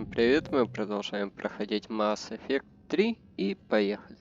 Всем привет, мы продолжаем проходить Mass Effect 3 и поехали.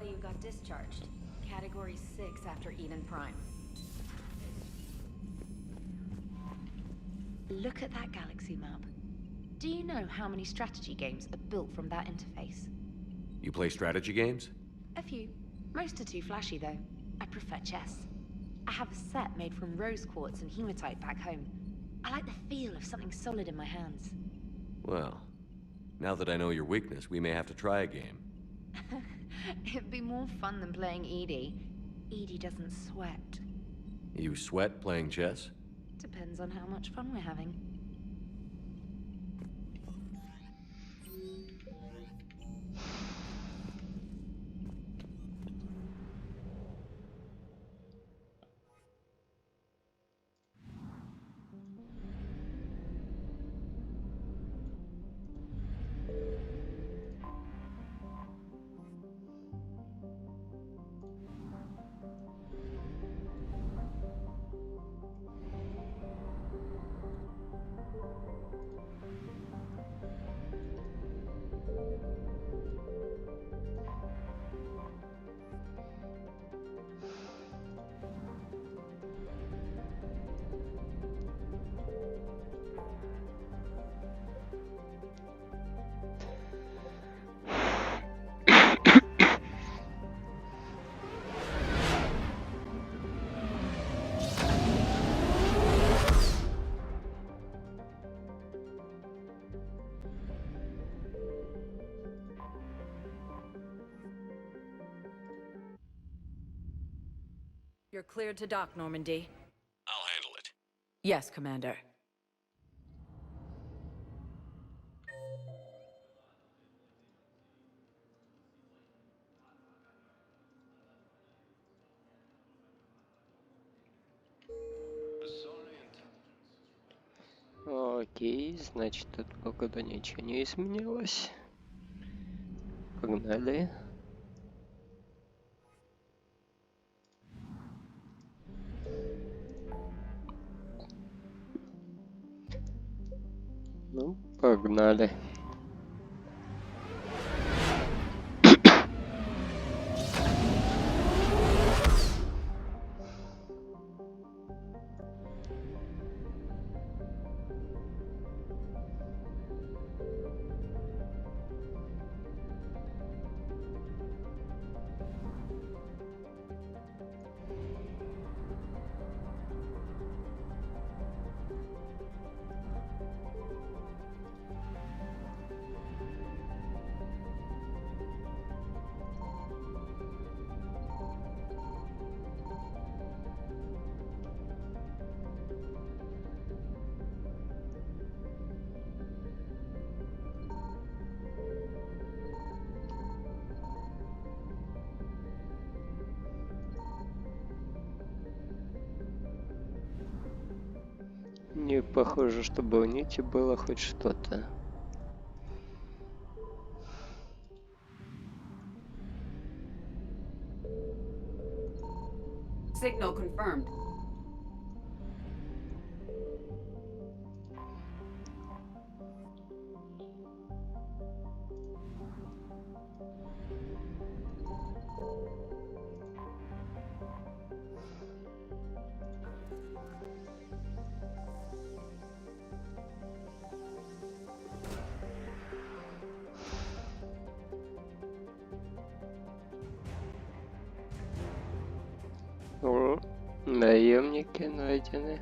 Who got discharged. Category 6 after Eden Prime. Look at that galaxy map. Do you know how many strategy games are built from that interface? You play strategy games? A few. Most are too flashy though. I prefer chess. I have a set made from rose quartz and hematite back home. I like the feel of something solid in my hands. Well, now that I know your weakness, we may have to try a game. It'd be more fun than playing Edie. Edie doesn't sweat. You sweat playing chess? Depends on how much fun we're having. You're cleared to dock, Normandy. I'll handle it. Yes, Commander. Окей, значит, от погоды ничего не изменилось. Погнали. Ну, погнали. Не похоже, чтобы у Нити было хоть что-то. Signal confirmed. О, наемники найдены.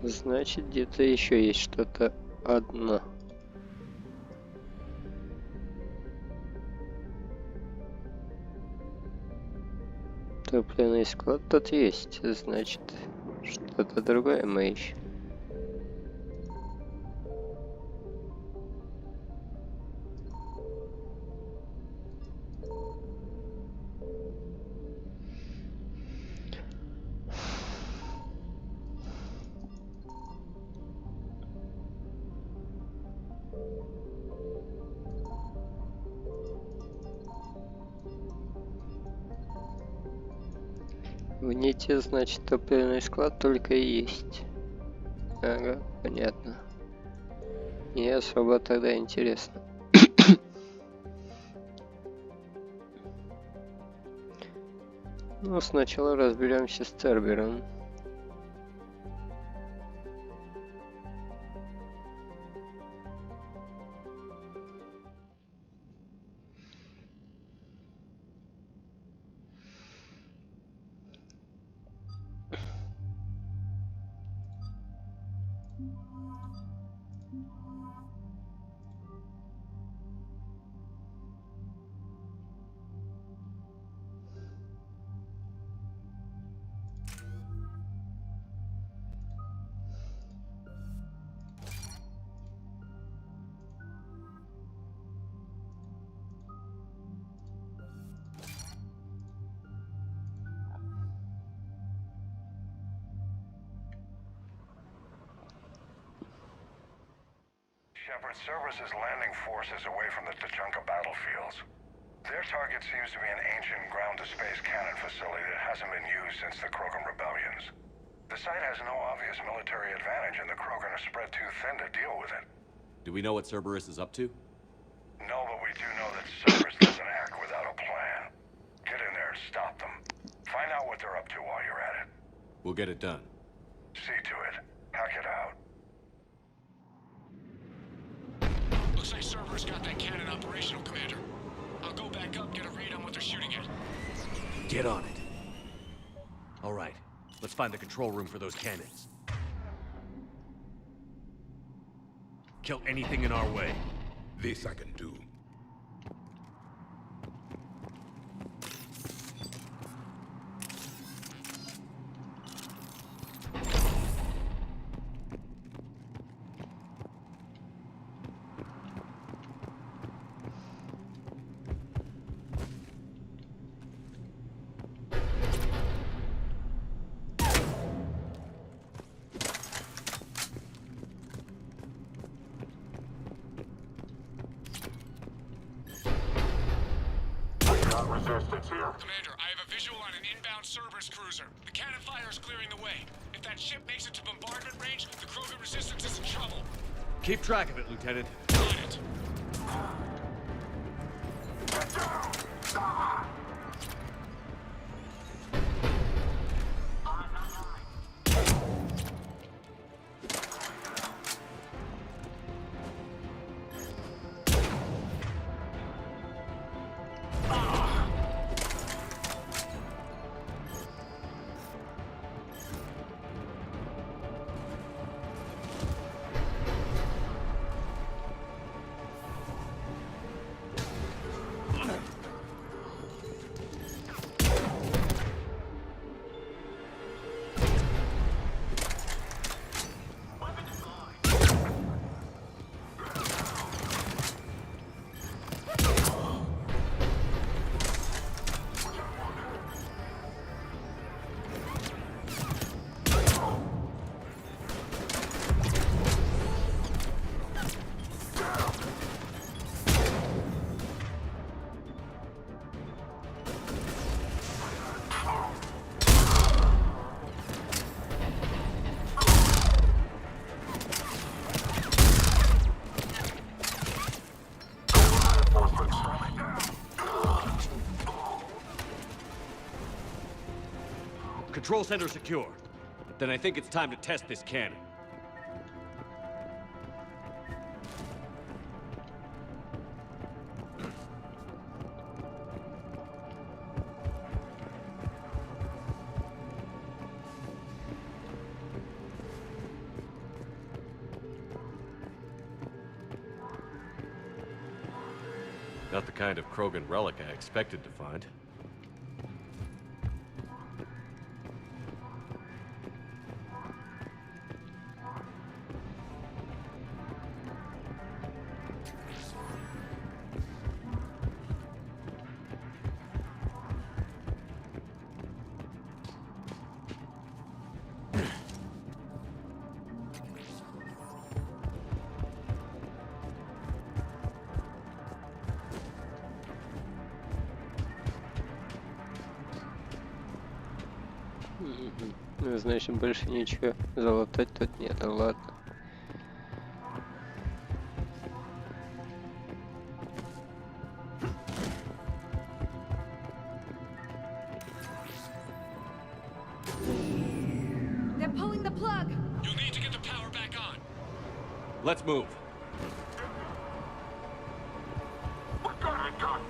Значит, где-то еще есть что-то одно. Топливный склад тут есть, значит, что-то другое мы ищем. В нити, значит, топливный склад только и есть. Ага, понятно. Не особо тогда интересно. Ну, сначала разберемся с Цербером. Cerberus' landing forces away from the Tuchanka battlefields. Their target seems to be an ancient ground-to-space cannon facility that hasn't been used since the Krogan rebellions. The site has no obvious military advantage, and the Krogan are spread too thin to deal with it. Do we know what Cerberus is up to? No, but we do know that Cerberus doesn't act without a plan. Get in there and stop them. Find out what they're up to while you're at it. We'll get it done. See to it. Hack it out. Looks like Cerberus got that cannon operational, Commander. I'll go back up, get a read on what they're shooting at. Get on it. All right, let's find the control room for those cannons. Kill anything in our way. This I can do. Resistance here. Commander, I have a visual on an inbound Cerberus cruiser. The cannon fire is clearing the way. If that ship makes it to bombardment range, the Krogan resistance is in trouble. Keep track of it, Lieutenant. Got it. Get down! Ah! Control center secure. Then I think it's time to test this cannon. Not the kind of Krogan relic I expected to find. Ну, значит, больше ничего залатать тут нет, ладно. They're pulling the plug. You'll need to get the power back on. Let's move. What got it done?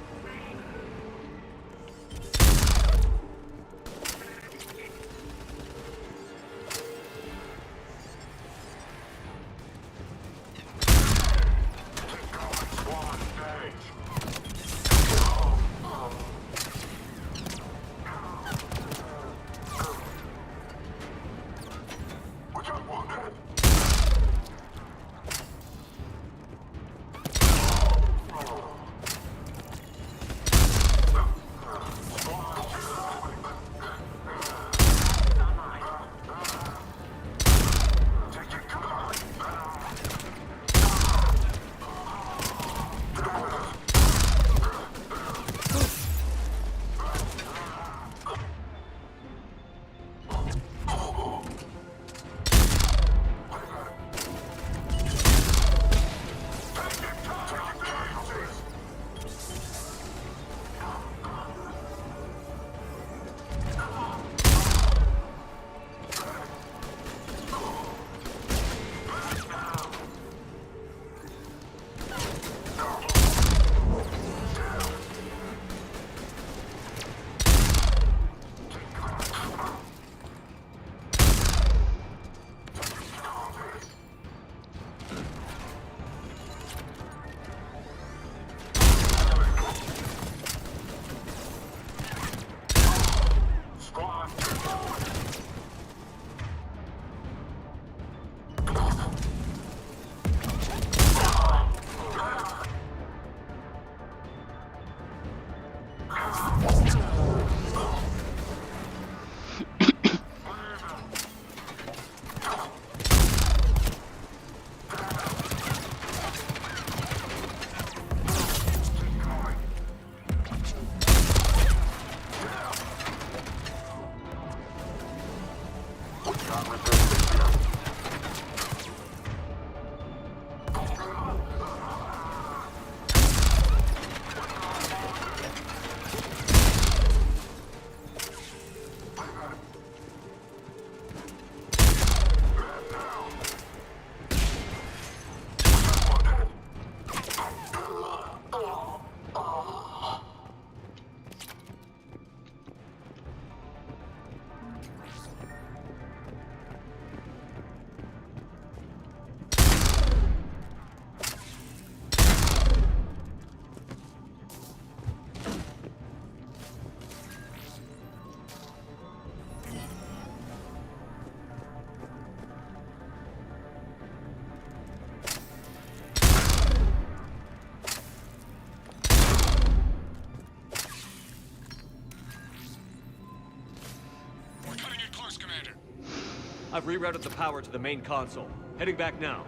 I've rerouted the power to the main console. Heading back now.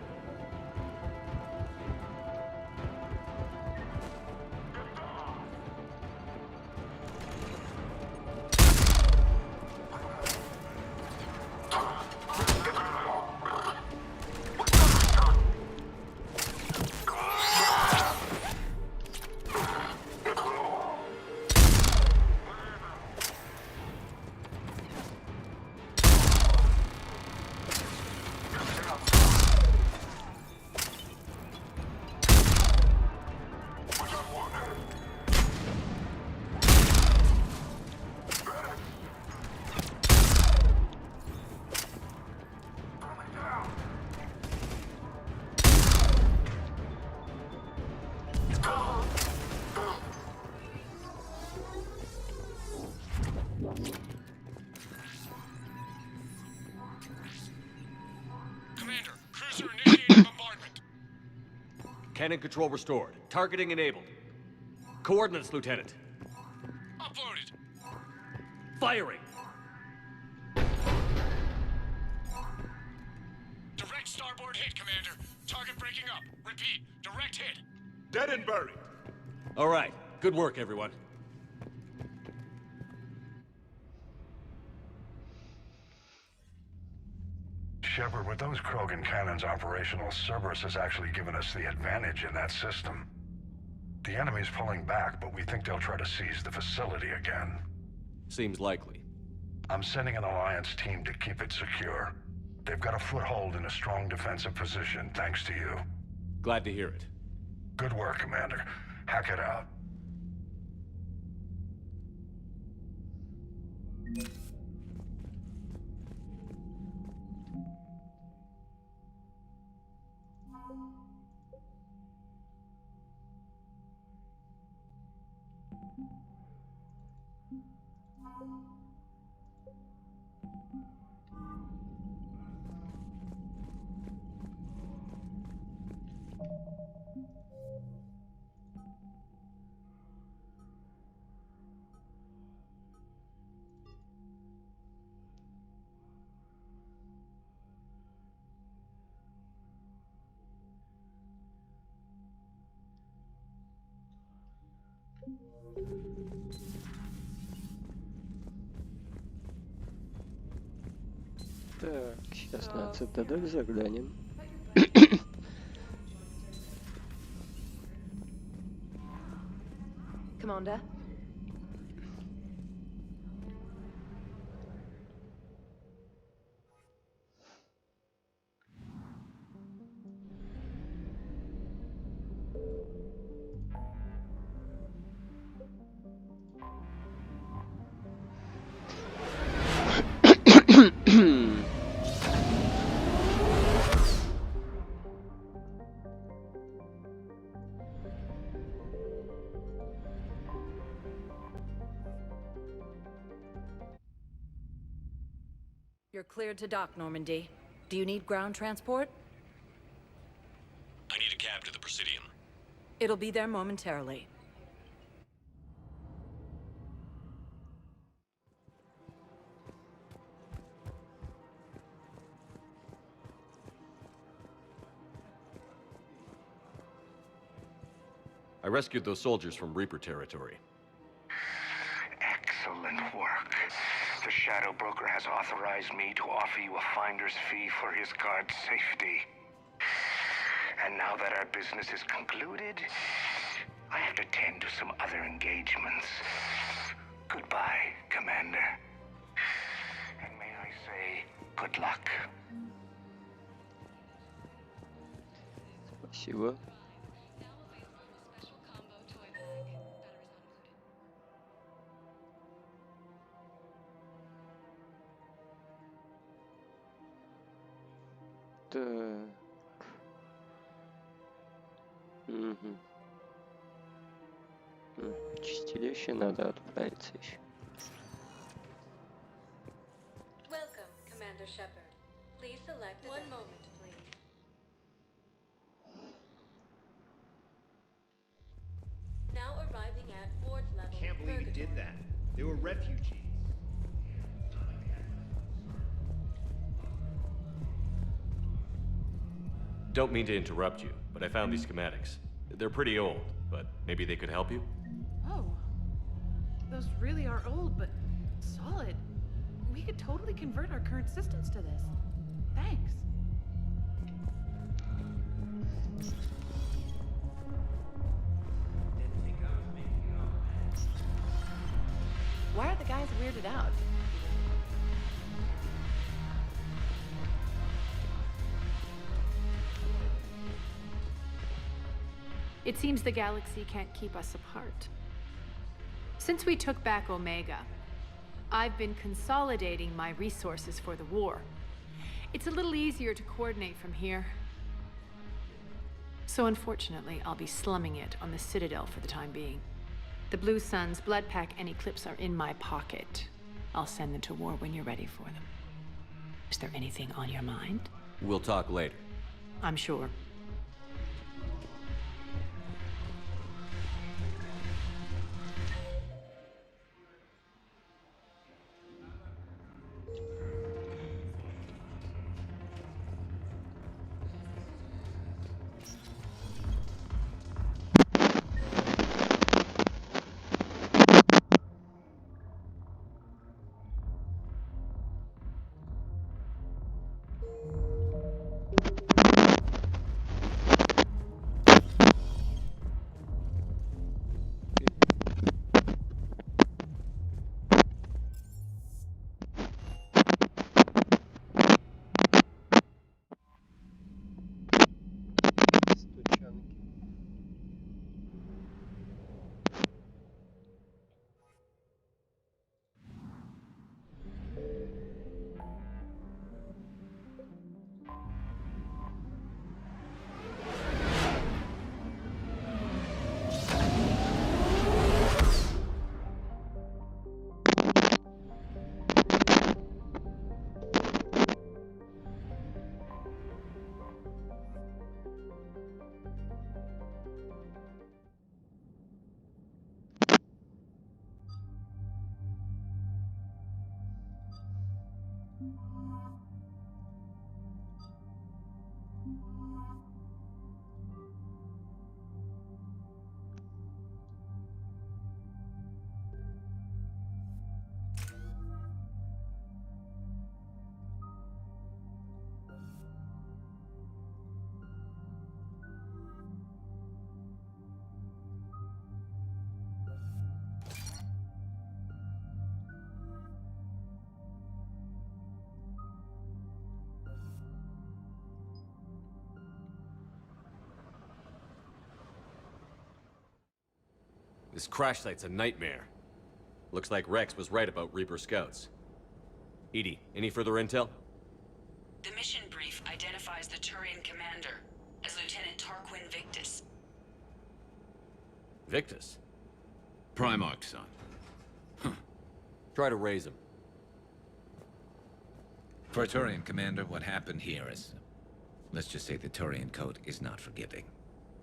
Cannon control restored. Targeting enabled. Coordinates, Lieutenant. Uploaded. Firing! Direct starboard hit, Commander. Target breaking up. Repeat, direct hit. Dead and buried. All right. Good work, everyone. Shepard, with those Krogan cannons operational, Cerberus has actually given us the advantage in that system. The enemy's pulling back, but we think they'll try to seize the facility again. Seems likely. I'm sending an Alliance team to keep it secure. They've got a foothold in a strong defensive position, thanks to you. Glad to hear it. Good work, Commander. Hack it out. Так, сейчас на цитадель заглянем. Commander? You're cleared to dock, Normandy. Do you need ground transport? I need a cab to the Presidium. It'll be there momentarily. I rescued those soldiers from Reaper territory. Excellent work. The Shadow Broker has authorized me to offer you a finder's fee for his guard's safety. And now that our business is concluded, I have to tend to some other engagements. Goodbye, Commander. And may I say, good luck. Спасибо. Так. Угу. Чистилище надо отправиться еще. Welcome, Commander Shepard. Please select one moment, please. Now arriving at Ward level. Can't believe he did that. They were refugees. Don't mean to interrupt you, but I found these schematics. They're pretty old, but maybe they could help you? Oh. Those really are old, but solid. We could totally convert our current systems to this. Thanks. Why are the guys weirded out? It seems the galaxy can't keep us apart. Since we took back Omega, I've been consolidating my resources for the war. It's a little easier to coordinate from here. So unfortunately, I'll be slumming it on the Citadel for the time being. The Blue Suns, Bloodpack, and Eclipse are in my pocket. I'll send them to war when you're ready for them. Is there anything on your mind? We'll talk later. I'm sure. This crash site's a nightmare. Looks like Rex was right about Reaper scouts. Edie, any further intel? The mission brief identifies the Turian commander as Lieutenant Tarquin Victus. Victus? Primarch's son. Try to raise him. For a Turian commander, what happened here is... let's just say the Turian code is not forgiving.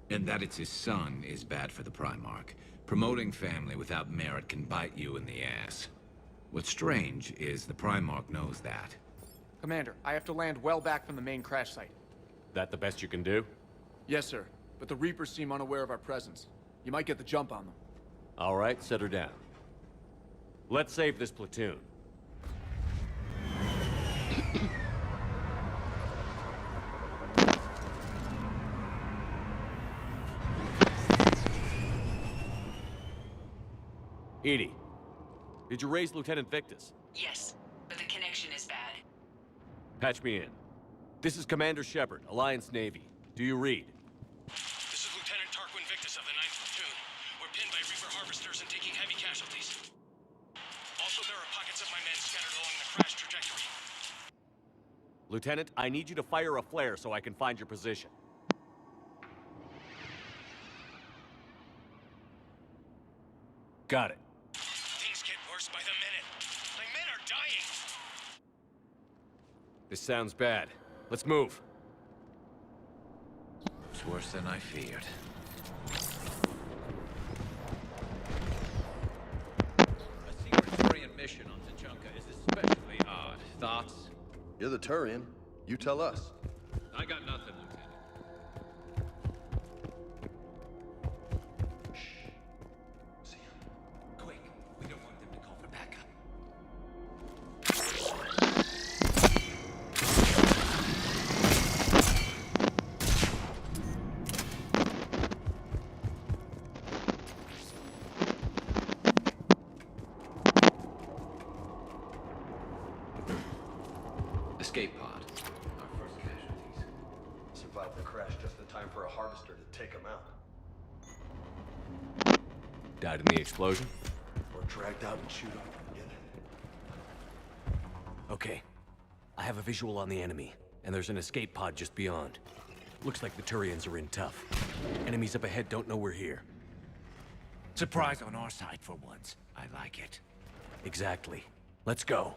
And that it's his son is bad for the Primarch. Promoting family without merit can bite you in the ass. What's strange is the Primarch knows that. Commander, I have to land well back from the main crash site. That the best you can do? Yes, sir. But the Reapers seem unaware of our presence. You might get the jump on them. All right, set her down. Let's save this platoon. Edie, did you raise Lieutenant Victus? Yes, but the connection is bad. Patch me in. This is Commander Shepard, Alliance Navy. Do you read? This is Lieutenant Tarquin Victus of the 9th Platoon. We're pinned by Reaper harvesters and taking heavy casualties. Also, there are pockets of my men scattered along the crash trajectory. Lieutenant, I need you to fire a flare so I can find your position. Got it. Things get worse by the minute. My men are dying! This sounds bad. Let's move. It's worse than I feared. A secret Turian mission on Tachanka is especially odd. Thoughts? You're the Turian. You tell us. I got nothing, Lieutenant. Escape pod. Our first casualties. Survived the crash just in time for a harvester to take them out. Died in the explosion? Or dragged out and chewed up again. Okay. I have a visual on the enemy, and there's an escape pod just beyond. Looks like the Turians are in tough. Enemies up ahead don't know we're here. Surprise on our side for once. I like it. Exactly. Let's go.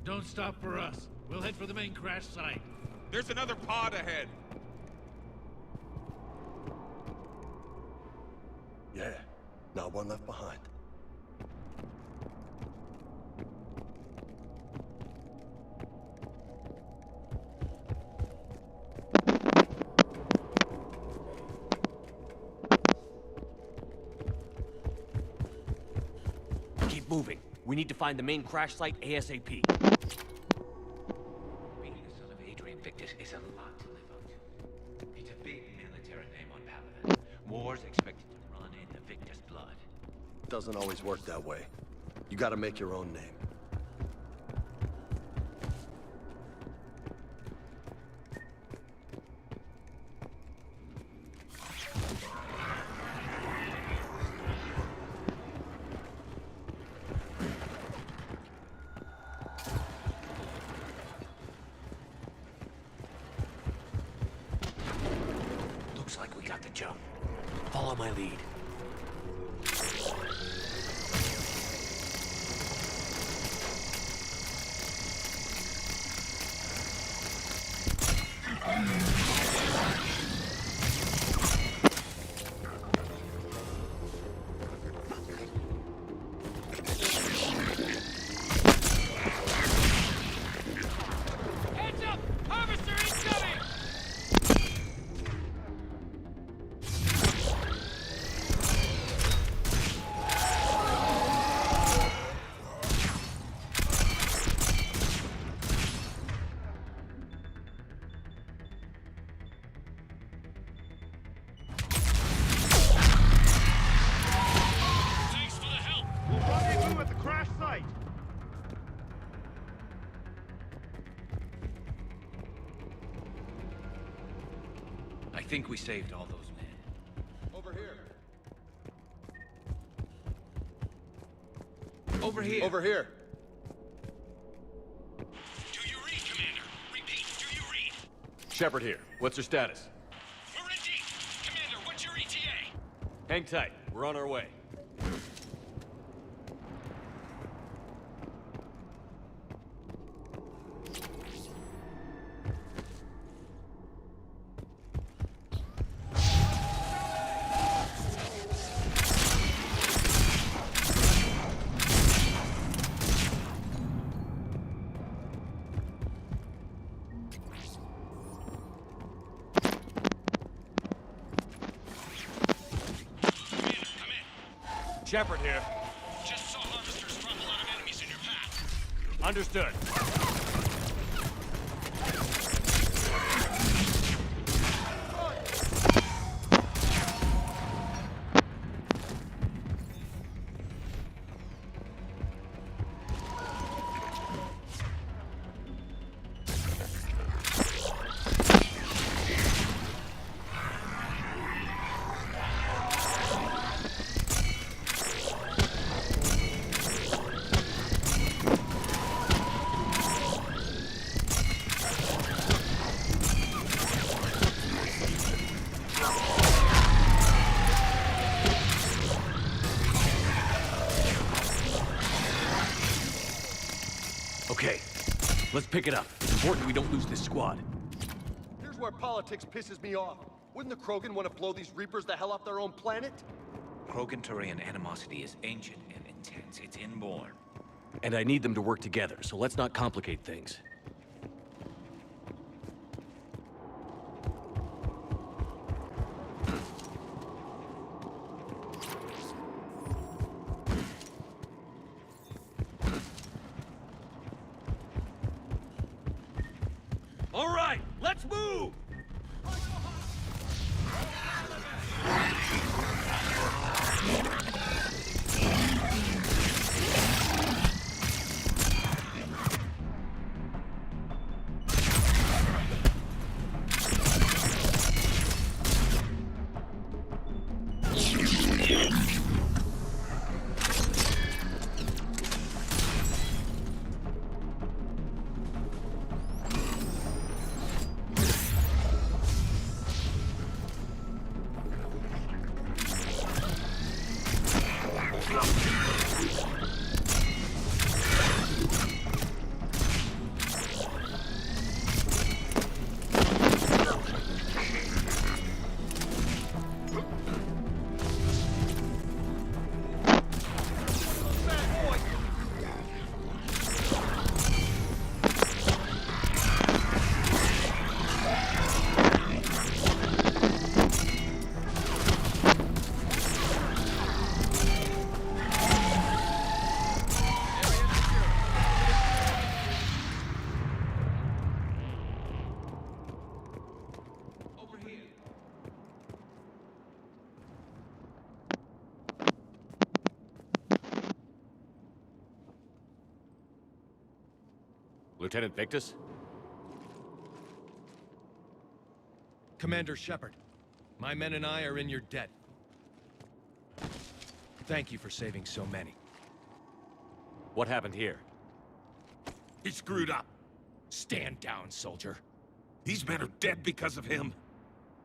Don't stop for us. We'll head for the main crash site. There's another pod ahead. Yeah, not one left behind. Keep moving. We need to find the main crash site ASAP. Being the son of Adrian Victus is a lot to live up to. It's a big military name on Paladin. War's expected to run in the Victus blood. Doesn't always work that way. You gotta make your own name. Looks like we got the jump. Follow my lead. think we saved all those men. Over here. Over here. Over here. Do you read, Commander? Repeat, do you read? Shepard here. What's your status? We're in deep. Commander, what's your ETA? Hang tight. We're on our way. Shepard here. Just saw harvesters drop a lot of enemies in your path. Understood. Okay, let's pick it up. It's important we don't lose this squad. Here's where politics pisses me off. Wouldn't the Krogan want to blow these Reapers the hell off their own planet? Krogan-Turian animosity is ancient and intense. It's inborn. And I need them to work together, so let's not complicate things. All right, let's move! Lieutenant Victus? Commander Shepard, my men and I are in your debt. Thank you for saving so many. What happened here? He screwed up. Stand down, soldier. These men are dead because of him.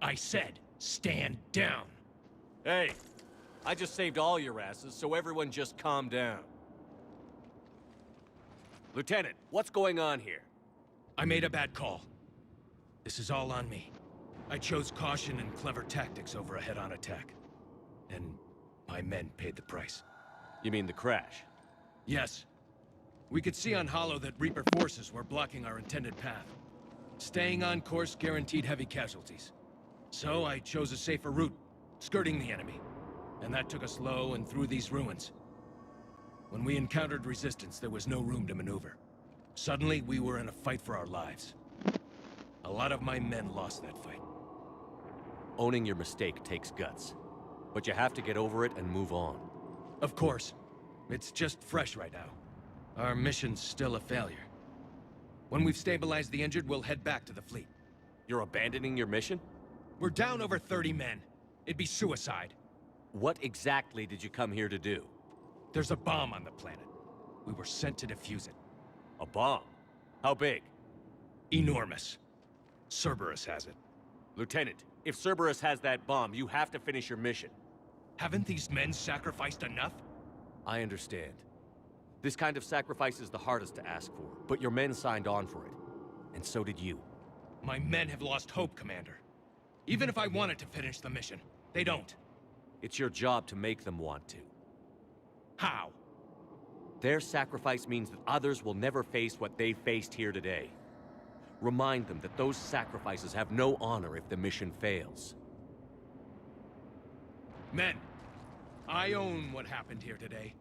I said, stand down. Hey, I just saved all your asses, so everyone just calm down. Lieutenant, what's going on here? I made a bad call. This is all on me. I chose caution and clever tactics over a head-on attack. And my men paid the price. You mean the crash? Yes. We could see on Hollow that Reaper forces were blocking our intended path. Staying on course guaranteed heavy casualties. So I chose a safer route, skirting the enemy. And that took us low and through these ruins. When we encountered resistance, there was no room to maneuver. Suddenly, we were in a fight for our lives. A lot of my men lost that fight. Owning your mistake takes guts. But you have to get over it and move on. Of course. It's just fresh right now. Our mission's still a failure. When we've stabilized the injured, we'll head back to the fleet. You're abandoning your mission? We're down over 30 men. It'd be suicide. What exactly did you come here to do? There's a bomb on the planet. We were sent to defuse it. A bomb? How big? Enormous. Cerberus has it. Lieutenant, if Cerberus has that bomb, you have to finish your mission. Haven't these men sacrificed enough? I understand. This kind of sacrifice is the hardest to ask for, but your men signed on for it. And so did you. My men have lost hope, Commander. Even if I wanted to finish the mission, they don't. It's your job to make them want to. How? Their sacrifice means that others will never face what they faced here today. Remind them that those sacrifices have no honor if the mission fails. Men, I own what happened here today.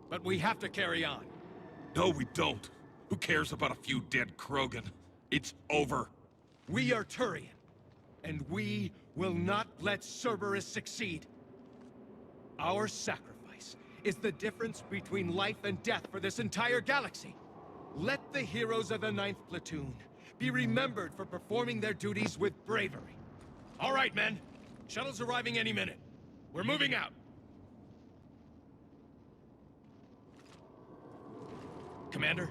But we have to carry on. No, we don't. Who cares about a few dead Krogan? It's over. We are Turian, and we will not let Cerberus succeed. Our sacrifice is the difference between life and death for this entire galaxy. Let the heroes of the 9th Platoon be remembered for performing their duties with bravery. All right, men. Shuttle's arriving any minute. We're moving out. Commander,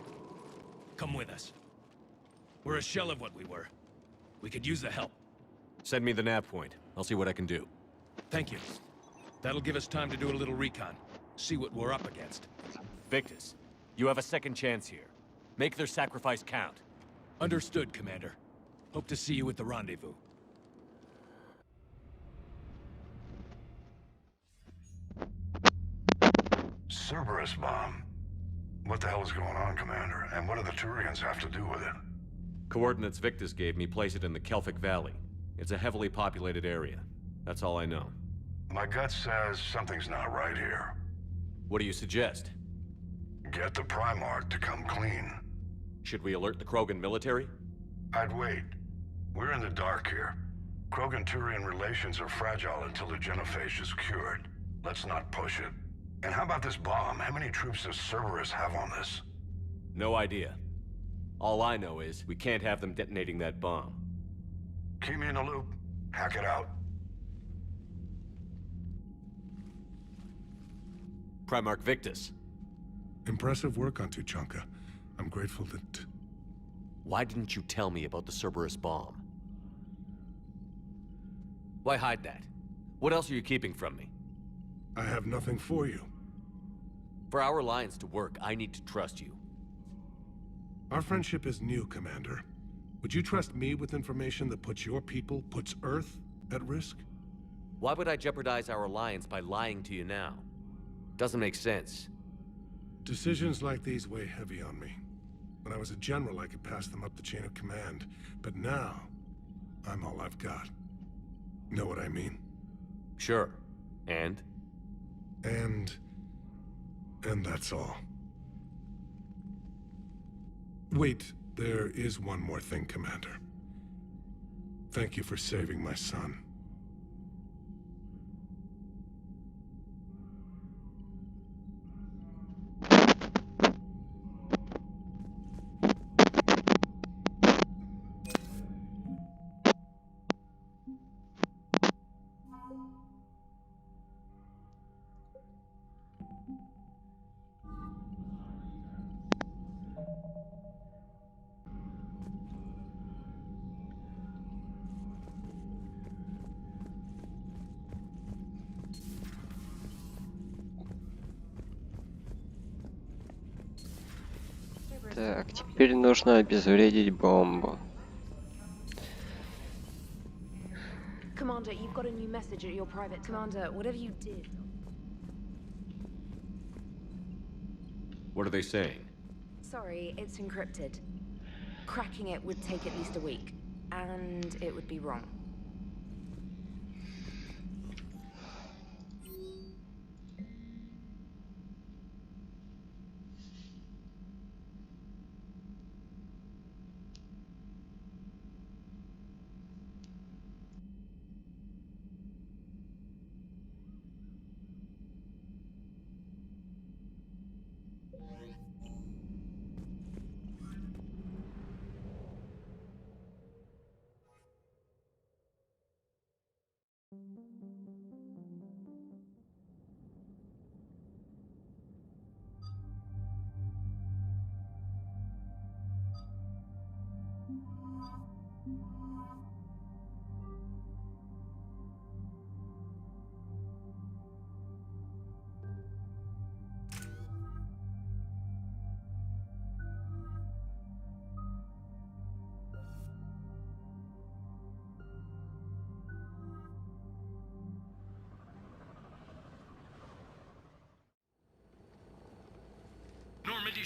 come with us. We're a shell of what we were. We could use the help. Send me the nav point. I'll see what I can do. Thank you. That'll give us time to do a little recon. See what we're up against. Victus, you have a second chance here. Make their sacrifice count. Understood, Commander. Hope to see you at the rendezvous. Cerberus bomb. What the hell is going on, Commander? And what do the Turians have to do with it? Coordinates Victus gave me place it in the Kelphic Valley. It's a heavily populated area. That's all I know. My gut says something's not right here. What do you suggest? Get the Primarch to come clean. Should we alert the Krogan military? I'd wait. We're in the dark here. Krogan-Turian relations are fragile until the genophage is cured. Let's not push it. And how about this bomb? How many troops does Cerberus have on this? No idea. All I know is we can't have them detonating that bomb. Keep me in the loop. Hack it out. Primarch Victus. Impressive work on Tuchanka. I'm grateful that... Why didn't you tell me about the Cerberus bomb? Why hide that? What else are you keeping from me? I have nothing for you. For our alliance to work, I need to trust you. Our friendship is new, Commander. Would you trust me with information that puts your people, puts Earth, at risk? Why would I jeopardize our alliance by lying to you now? Doesn't make sense. Decisions like these weigh heavy on me. When I was a general, I could pass them up the chain of command. But now, I'm all I've got. Know what I mean? Sure. And? And that's all. Wait, there is one more thing, Commander. Thank you for saving my son. Так, теперь нужно обезвредить бомбу. Commander, you've got a new message at your private... Commander, whatever you did... What are they saying? Sorry, it's encrypted. Cracking it would take at least a week. And it would be wrong.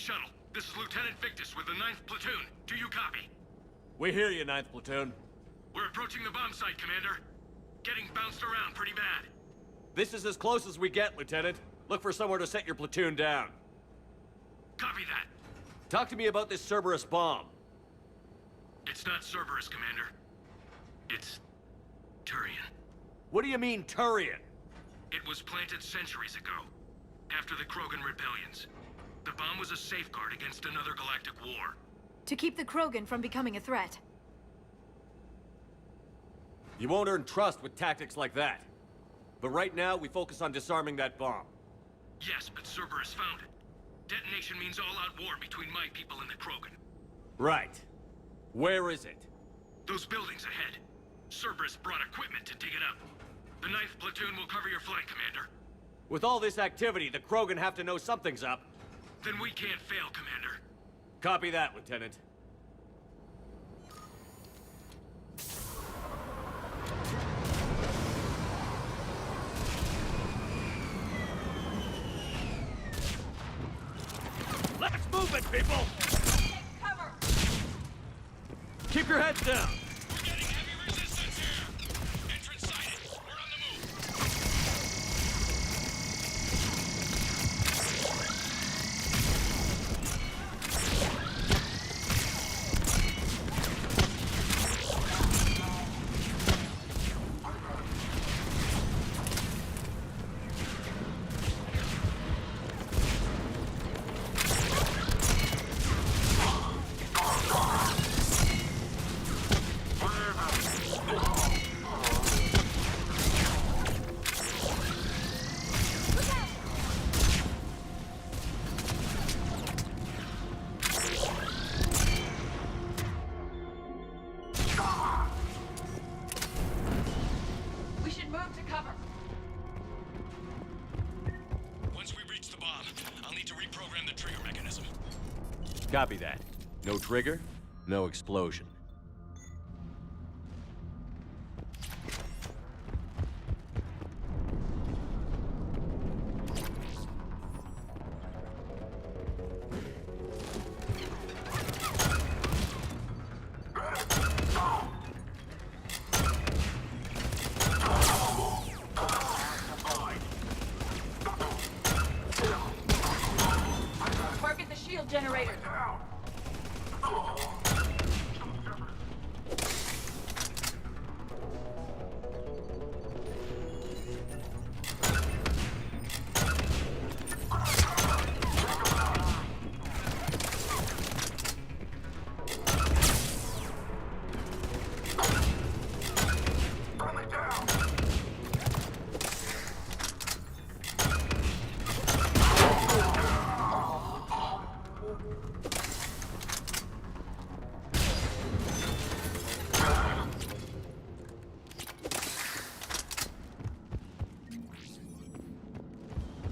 shuttle. This is Lieutenant Victus with the 9th Platoon. Do you copy? We hear you, 9th Platoon. We're approaching the bomb site, Commander. Getting bounced around pretty bad. This is as close as we get, Lieutenant. Look for somewhere to set your platoon down. Copy that. Talk to me about this Cerberus bomb. It's not Cerberus, Commander. It's Turian. What do you mean, Turian? It was planted centuries ago, after the Krogan rebellions. The bomb was a safeguard against another galactic war. To keep the Krogan from becoming a threat. You won't earn trust with tactics like that. But right now, we focus on disarming that bomb. Yes, but Cerberus found it. Detonation means all-out war between my people and the Krogan. Right. Where is it? Those buildings ahead. Cerberus brought equipment to dig it up. The 9th Platoon will cover your flank, Commander. With all this activity, the Krogan have to know something's up. Then we can't fail, Commander. Copy that, Lieutenant. Let's move it, people! Cover! Keep your heads down! We're getting heavy resistance here! Entrance sighted! We're on the move! We should move to cover. Once we reach the bomb, I'll need to reprogram the trigger mechanism. Copy that. No trigger, no explosion. Target the shield generator.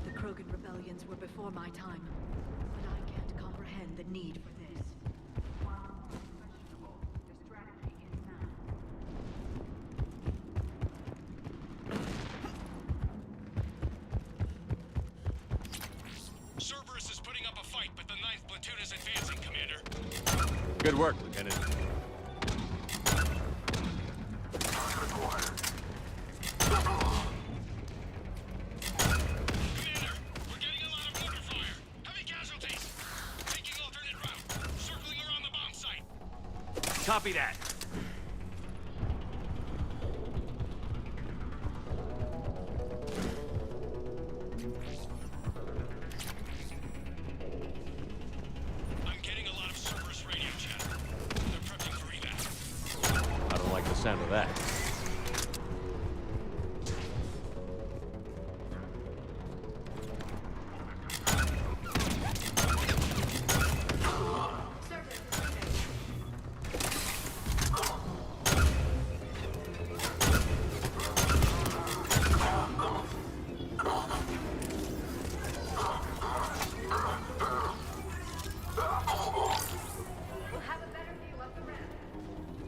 The Krogan rebellions were before my time, but I can't comprehend the need for this. Cerberus is putting up a fight, but the 9th Platoon is advancing, Commander. Good work, Lieutenant. Commander, we're getting a lot of mortar fire. Heavy casualties. Taking alternate route. Circling around the bomb site. Copy that. I'm getting a lot of Cerberus radio chatter. They're prepping for evac. I don't like the sound of that.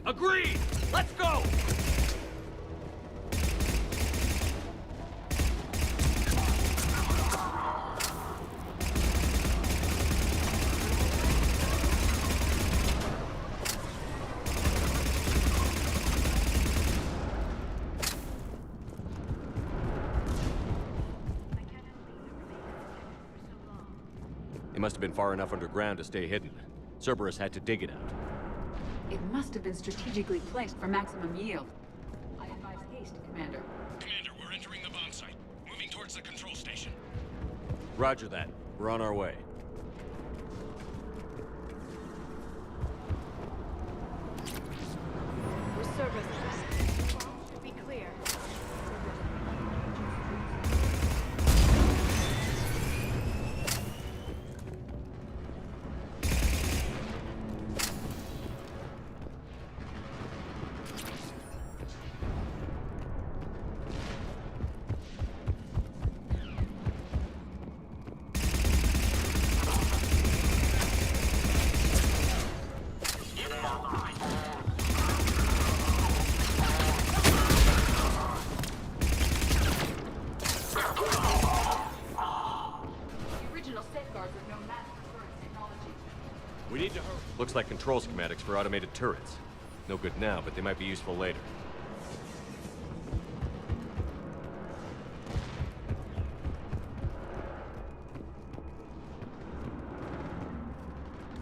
Agreed! Let's go! They must have been far enough underground to stay hidden. Cerberus had to dig it out. It must have been strategically placed for maximum yield. I advise haste, Commander. Commander, we're entering the bomb site. Moving towards the control station. Roger that. We're on our way. We're Cerberus. Should be clear. We need to hurry. Looks like control schematics for automated turrets. No good now, but they might be useful later.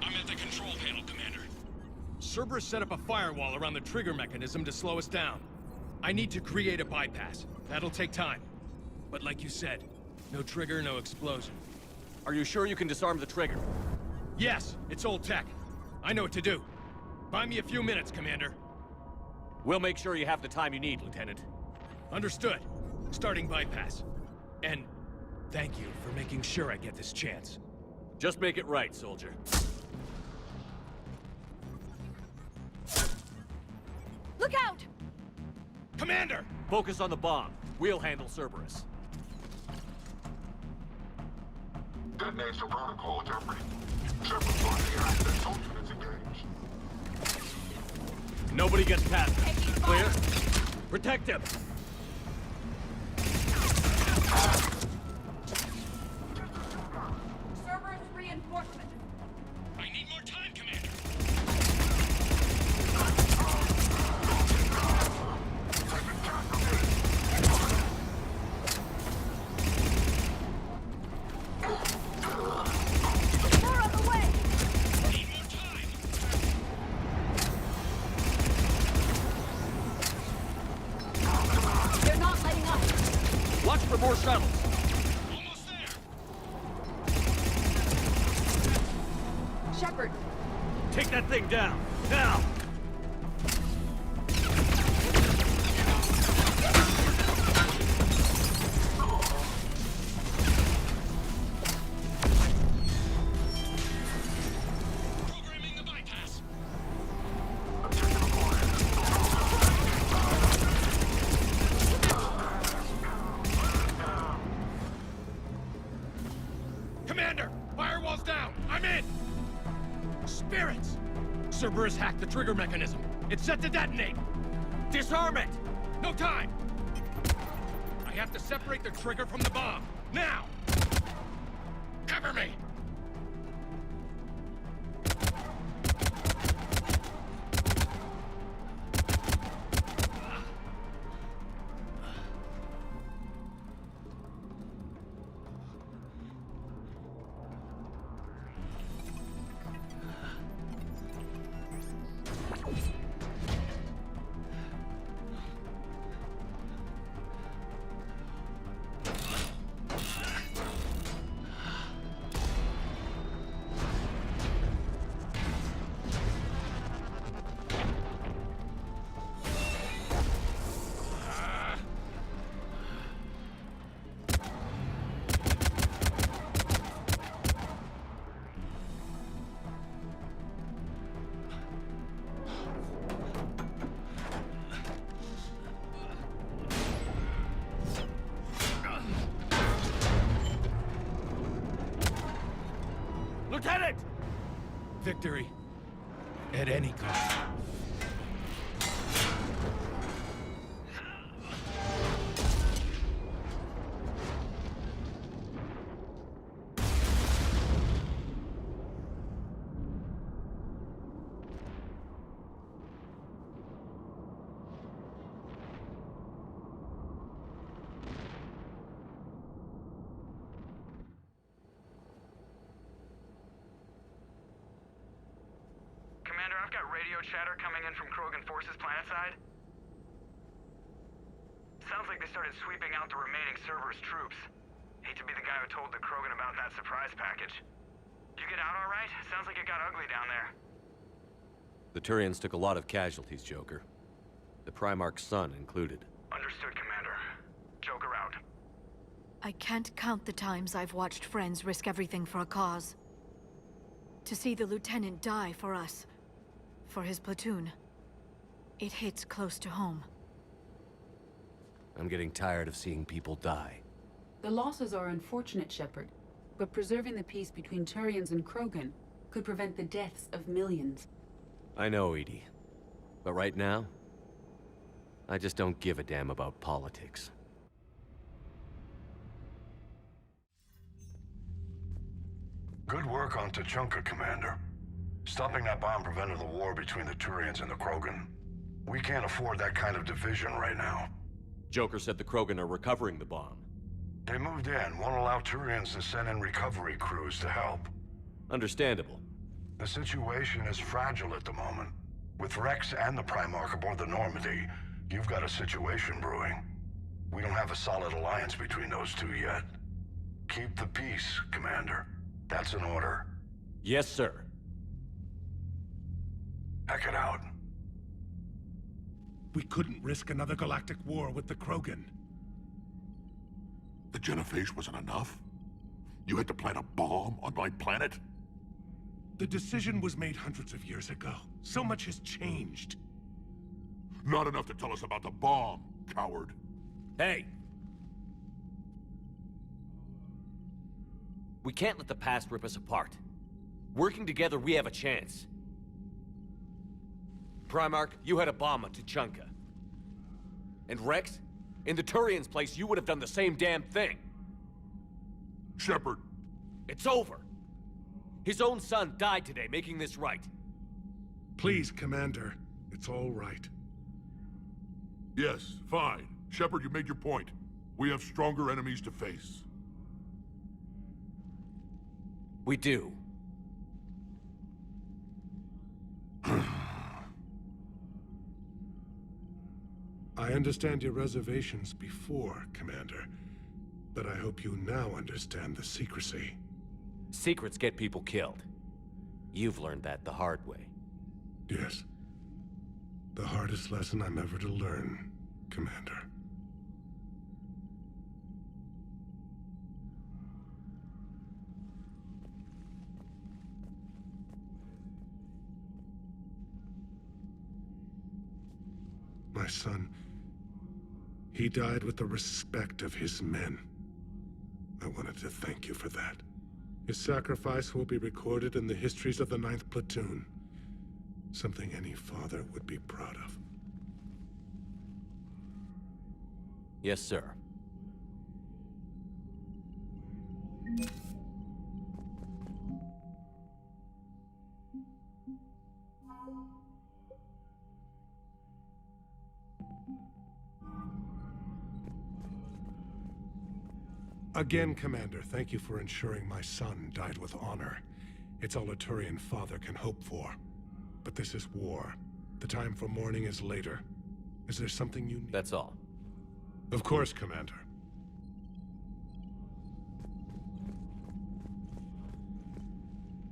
I'm at the control panel, Commander. Cerberus set up a firewall around the trigger mechanism to slow us down. I need to create a bypass. That'll take time. But like you said, no trigger, no explosion. Are you sure you can disarm the trigger? Yes, it's old tech. I know what to do. Buy me a few minutes, Commander. We'll make sure you have the time you need, Lieutenant. Understood. Starting bypass. And thank you for making sure I get this chance. Just make it right, soldier. Look out! Commander! Focus on the bomb. We'll handle Cerberus. Detonation protocol, Jeffrey. Shepard's on the access. All units engaged. Nobody gets past him. Clear? Protect him! Cerberus reinforcement. I need more time, Commander. More on the way! Need more time. They're not letting up. Watch for more shuttles. Almost there. Shepard, Take that thing down. Now! Programming the bypass. Commander! Firewall's down! I'm in! Spirits! Cerberus hacked the trigger mechanism. It's set to detonate! Disarm it! No time! I have to separate the trigger from the bomb. Now! Cover me! Lieutenant! Victory. At any cost. got radio chatter coming in from Krogan forces planetside? Sounds like they started sweeping out the remaining Cerberus troops. Hate to be the guy who told the Krogan about that surprise package. You get out all right? Sounds like it got ugly down there. The Turians took a lot of casualties, Joker. The Primarch's son included. Understood, Commander. Joker out. I can't count the times I've watched friends risk everything for a cause. To see the Lieutenant die for us, for his platoon, it hits close to home. I'm getting tired of seeing people die. The losses are unfortunate, Shepard, but preserving the peace between Turians and Krogan could prevent the deaths of millions. I know, Edie. But right now, I just don't give a damn about politics. Good work on Tachanka, Commander. Stopping that bomb prevented the war between the Turians and the Krogan. We can't afford that kind of division right now. Joker said the Krogan are recovering the bomb. They moved in, won't allow Turians to send in recovery crews to help. Understandable. The situation is fragile at the moment. With Rex and the Primarch aboard the Normandy, you've got a situation brewing. We don't have a solid alliance between those two yet. Keep the peace, Commander. That's an order. Yes, sir. Heck it out. We couldn't risk another galactic war with the Krogan. The genophage wasn't enough? You had to plant a bomb on my planet? The decision was made hundreds of years ago. So much has changed. Not enough to tell us about the bomb, coward. Hey! We can't let the past rip us apart. Working together, we have a chance. Primarch, you had a bomb on Tachanka. And Rex, in the Turians' place, you would have done the same damn thing. Shepard. It's over. His own son died today, making this right. Please, Commander. It's all right. Yes, fine. Shepard, you made your point. We have stronger enemies to face. We do. I understand your reservations before, Commander. But I hope you now understand the secrecy. Secrets get people killed. You've learned that the hard way. Yes. The hardest lesson I'm ever to learn, Commander. My son, he died with the respect of his men. I wanted to thank you for that. His sacrifice will be recorded in the histories of the 9th Platoon. Something any father would be proud of. Yes, sir. Again, Commander, thank you for ensuring my son died with honor. It's all a Turian father can hope for. But this is war. The time for mourning is later. Is there something you need? That's all. Of course, Commander.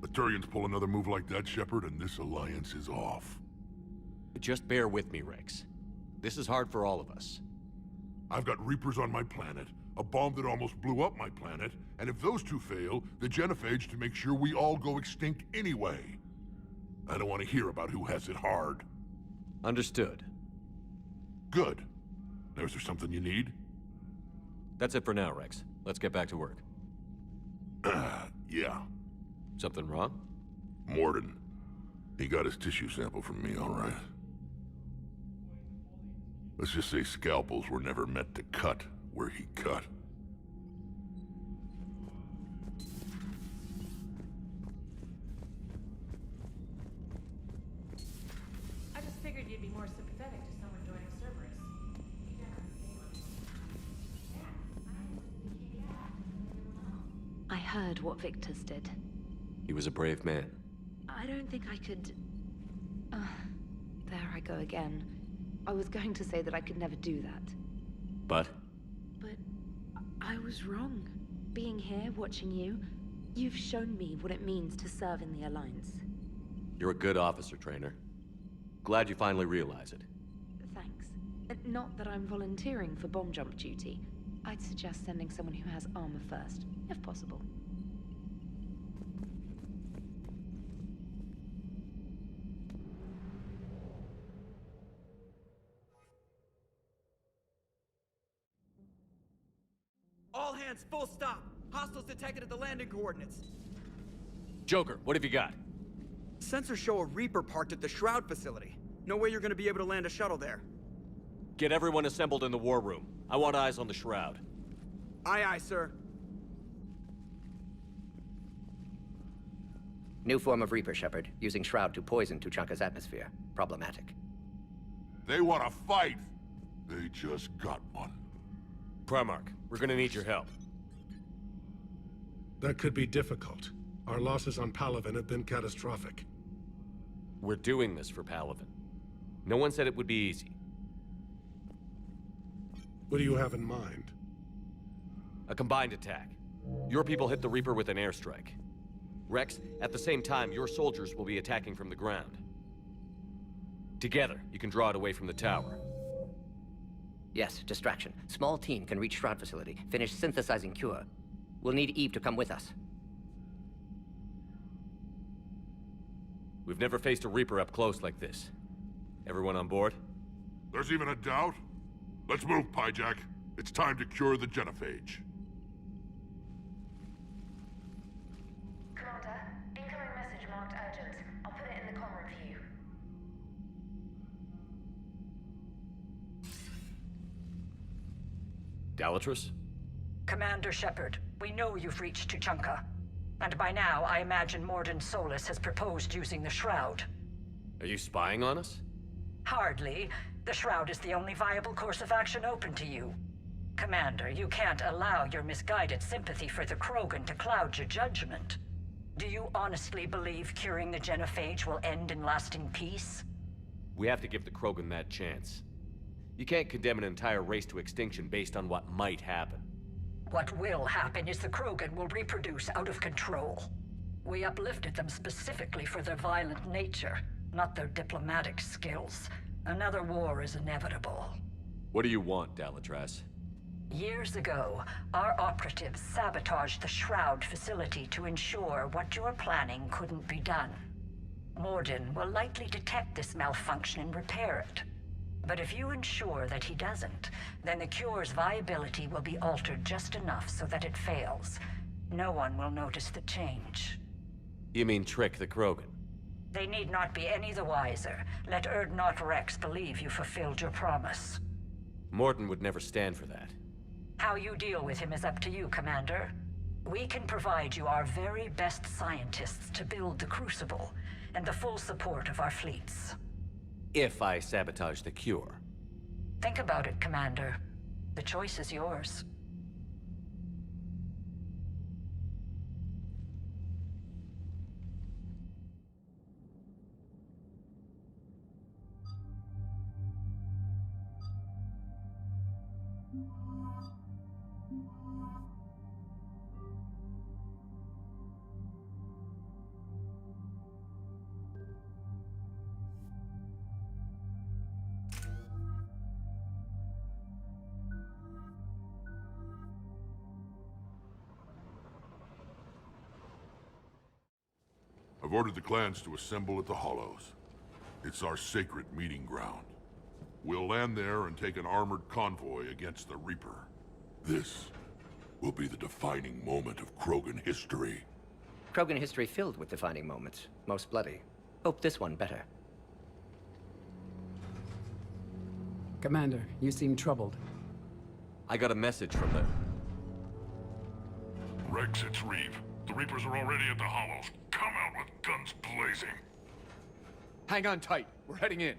The Turians pull another move like that, Shepard, and this alliance is off. Just bear with me, Rex. This is hard for all of us. I've got Reapers on my planet, a bomb that almost blew up my planet, and if those two fail, the genophage to make sure we all go extinct anyway. I don't want to hear about who has it hard. Understood. Good. Now, is there something you need? That's it for now, Rex. Let's get back to work. Yeah. Something wrong? Morden. He got his tissue sample from me, all right. Let's just say scalpels were never meant to cut where he cut. I just figured you'd be more sympathetic to someone joining Cerberus. I heard what Victor's did. He was a brave man. I don't think I could... Oh. I go again. I was going to say that I could never do that. But? But I was wrong. Being here, watching you, you've shown me what it means to serve in the Alliance. You're a good officer, Trainer. Glad you finally realize it. Thanks. Not that I'm volunteering for bomb jump duty. I'd suggest sending someone who has armor first, if possible. All hands, full stop! Hostiles detected at the landing coordinates. Joker, what have you got? Sensors show a Reaper parked at the Shroud facility. No way you're gonna be able to land a shuttle there. Get everyone assembled in the war room. I want eyes on the Shroud. Aye, aye, sir. New form of Reaper, Shepard, using Shroud to poison Tuchanka's atmosphere. Problematic. They want to fight! They just got one. Primarch, we're gonna need your help. That could be difficult. Our losses on Palaven have been catastrophic. We're doing this for Palaven. No one said it would be easy. What do you have in mind? A combined attack. Your people hit the Reaper with an airstrike. Rex, at the same time, your soldiers will be attacking from the ground. Together, you can draw it away from the tower. Yes, distraction. Small team can reach Shroud facility, finish synthesizing cure. We'll need Eve to come with us. We've never faced a Reaper up close like this. Everyone on board? There's even a doubt? Let's move, Pyjack. It's time to cure the genophage. Commander, incoming message marked urgent. I'll put it in the comm room for you. Dalatrus? Commander Shepard, we know you've reached Tuchanka. And by now, I imagine Morden Solus has proposed using the Shroud. Are you spying on us? Hardly. The Shroud is the only viable course of action open to you. Commander, you can't allow your misguided sympathy for the Krogan to cloud your judgment. Do you honestly believe curing the genophage will end in lasting peace? We have to give the Krogan that chance. You can't condemn an entire race to extinction based on what might happen. What will happen is the Krogan will reproduce out of control. We uplifted them specifically for their violent nature, not their diplomatic skills. Another war is inevitable. What do you want, Dalatrus? Years ago, our operatives sabotaged the Shroud facility to ensure what you're planning couldn't be done. Morden will likely detect this malfunction and repair it. But if you ensure that he doesn't, then the cure's viability will be altered just enough so that it fails. No one will notice the change. You mean trick the Krogan? They need not be any the wiser. Let Urdnot Rex believe you fulfilled your promise. Morden would never stand for that. How you deal with him is up to you, Commander. We can provide you our very best scientists to build the Crucible, and the full support of our fleets. If I sabotage the cure. Think about it, Commander. The choice is yours. I've ordered the clans to assemble at the Hollows. It's our sacred meeting ground. We'll land there and take an armored convoy against the Reaper. This will be the defining moment of Krogan history. Krogan history filled with defining moments, most bloody. Hope this one better. Commander, you seem troubled. I got a message from the... Rex, it's Reeve. The Reapers are already at the Hollows. Come out with guns blazing. Hang on tight. We're heading in.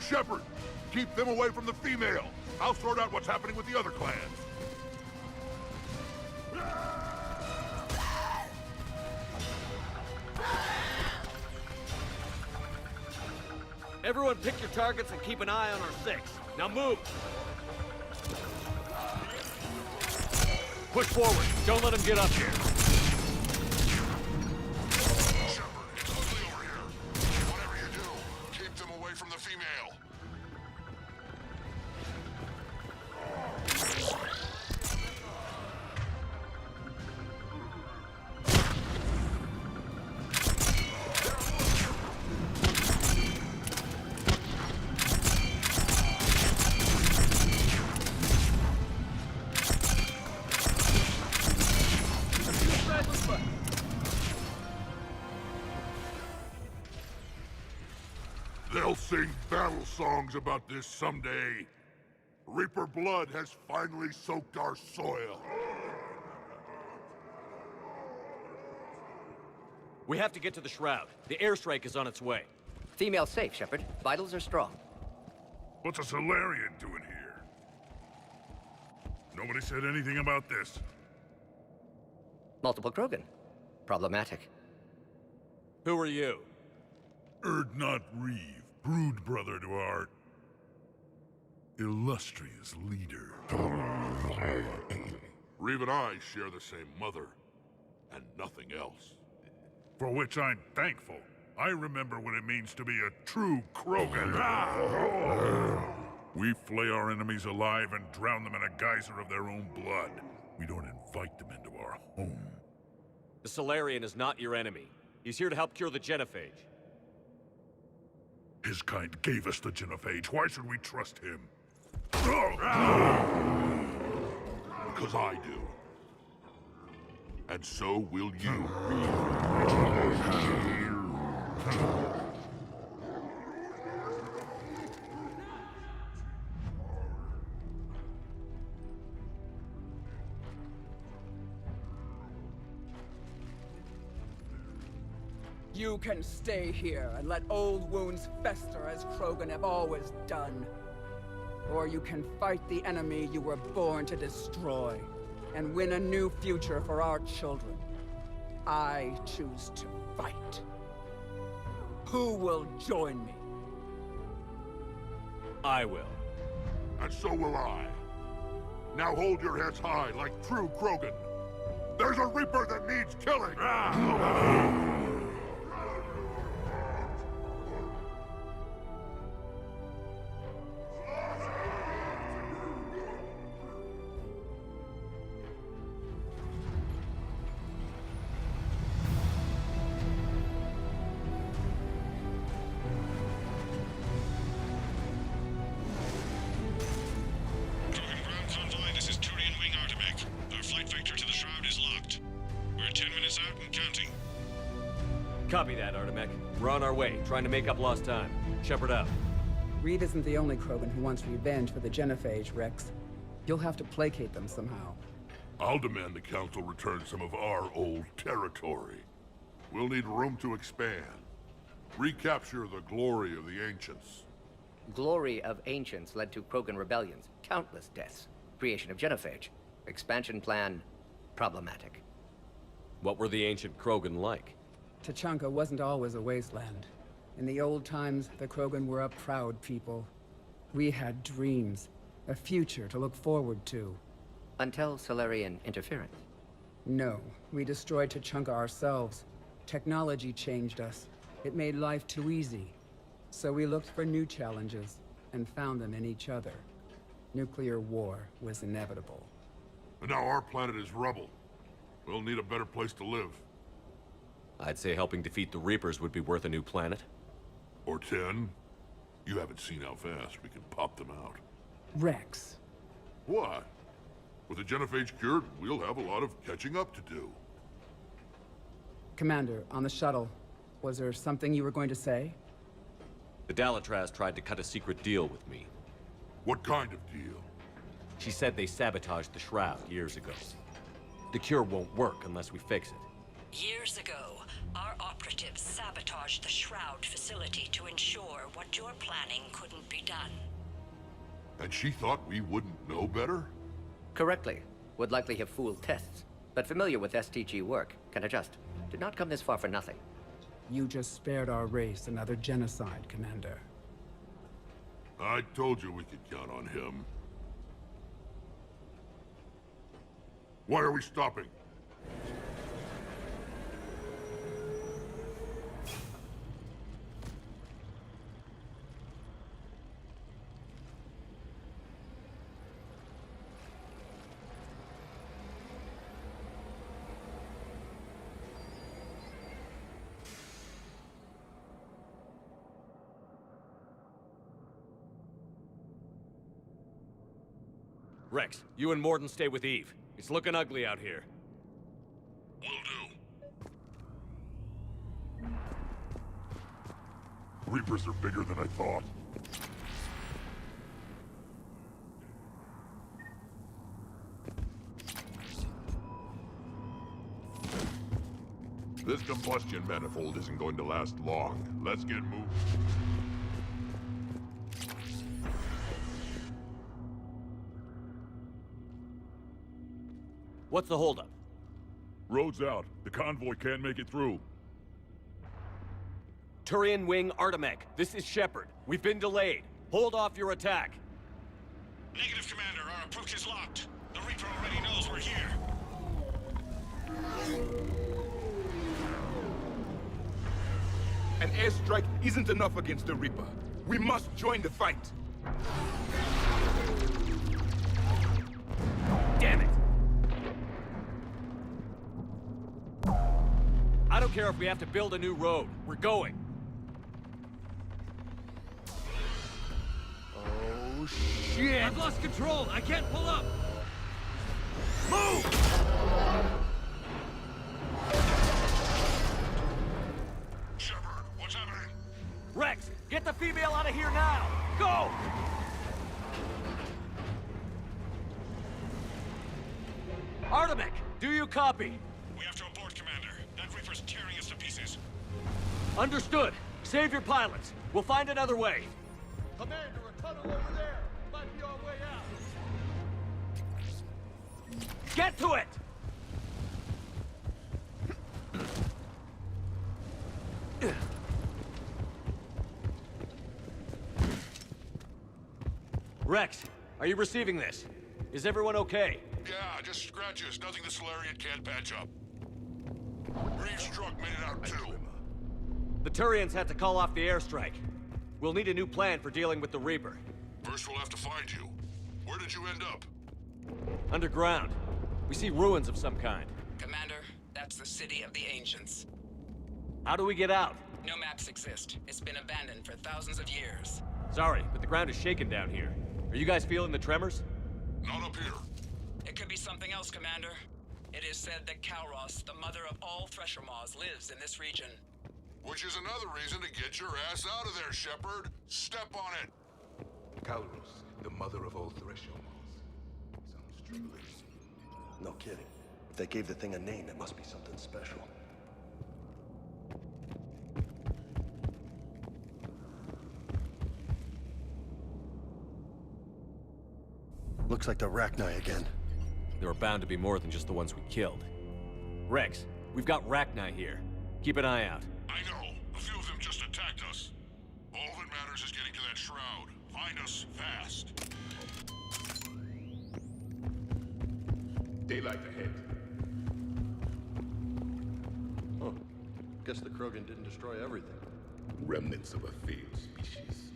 Shepard, keep them away from the female. I'll sort out what's happening with the other clans. Everyone pick your targets and keep an eye on our 6. Now move! Push forward. Don't let them get up here. Shepard, it's ugly over here. Whatever you do, keep them away from the female. They'll sing battle songs about this someday. Reaper blood has finally soaked our soil. We have to get to the Shroud. The airstrike is on its way. Female safe, Shepard. Vitals are strong. What's a Solarian doing here? Nobody said anything about this. Multiple Krogan. Problematic. Who are you? Erdnot Reeve, brood brother to our illustrious leader. Reeve and I share the same mother, and nothing else. For which I'm thankful. I remember what it means to be a true Krogan. We flay our enemies alive and drown them in a geyser of their own blood. We don't invite them into our home. The Solarian is not your enemy. He's here to help cure the genophage. His kind gave us the genophage. Why should we trust him? Because I do. And so will you. You can stay here and let old wounds fester as Krogan have always done. Or you can fight the enemy you were born to destroy, and win a new future for our children. I choose to fight. Who will join me? I will. And so will I. Now hold your heads high like true Krogan. There's a Reaper that needs killing! Copy that, Artemek. We're on our way, trying to make up lost time. Shepard out. Reed isn't the only Krogan who wants revenge for the genophage, Rex. You'll have to placate them somehow. I'll demand the Council return some of our old territory. We'll need room to expand. Recapture the glory of the Ancients. Glory of Ancients led to Krogan rebellions, countless deaths, creation of genophage. Expansion plan, problematic. What were the ancient Krogan like? Tachanka wasn't always a wasteland. In the old times, the Krogan were a proud people. We had dreams, a future to look forward to. Until Solarian interference. No, we destroyed Tachanka ourselves. Technology changed us. It made life too easy. So we looked for new challenges, and found them in each other. Nuclear war was inevitable. And now our planet is rubble. We'll need a better place to live. I'd say helping defeat the Reapers would be worth a new planet. Or 10. You haven't seen how fast we can pop them out. Rex. What? With the genophage cured, we'll have a lot of catching up to do. Commander, on the shuttle, was there something you were going to say? The Dalatraz tried to cut a secret deal with me. What kind of deal? She said they sabotaged the Shroud years ago. The cure won't work unless we fix it. Years ago, Our operatives sabotaged the Shroud facility to ensure what you're planning couldn't be done. And she thought we wouldn't know better? Correctly. Would likely have fooled tests, but familiar with STG work, can adjust. Did not come this far for nothing. You just spared our race another genocide, Commander. I told you we could count on him. Why are we stopping? Rex, you and Morden stay with Eve. It's looking ugly out here. Reapers are bigger than I thought. This combustion manifold isn't going to last long. Let's get moving. What's the holdup? Road's out. The convoy can't make it through. Turian Wing Artemec, this is Shepard. We've been delayed. Hold off your attack. Negative, Commander. Our approach is locked. The Reaper already knows we're here. An airstrike isn't enough against the Reaper. We must join the fight. Damn it! I don't care if we have to build a new road. We're going. Oh, shit! I've lost control! I can't pull up! Move! Shepard, what's happening? Rex, get the female out of here now! Go! Artemec, do you copy? We have to abort, Commander. That Reaper's tearing us to pieces. Understood. Save your pilots. We'll find another way. Commander, a tunnel over there! Might be our way out! Get to it! Rex, are you receiving this? Is everyone okay? Yeah, just scratches. Nothing the Solarian can't patch up. Reeves' truck made it out too. The Turians had to call off the airstrike. We'll need a new plan for dealing with the Reaper. First we'll have to find you. Where did you end up? Underground. We see ruins of some kind. Commander, that's the City of the Ancients. How do we get out? No maps exist. It's been abandoned for thousands of years. Sorry, but the ground is shaking down here. Are you guys feeling the tremors? Not up here. It could be something else, Commander. It is said that Kalros, the mother of all Thresher Maws, lives in this region. Which is another reason to get your ass out of there, Shepard. Step on it. Kalros, the mother of all Thresher Maws. Sounds true. No kidding. If they gave the thing a name, it must be something special. Looks like the Rachni again. There are bound to be more than just the ones we killed. Rex, we've got Rachni here. Keep an eye out. I know. A few of them just attacked us. All that matters is getting to that shroud. Find us fast. Daylight ahead. Huh. Guess the Krogan didn't destroy everything. Remnants of a failed species.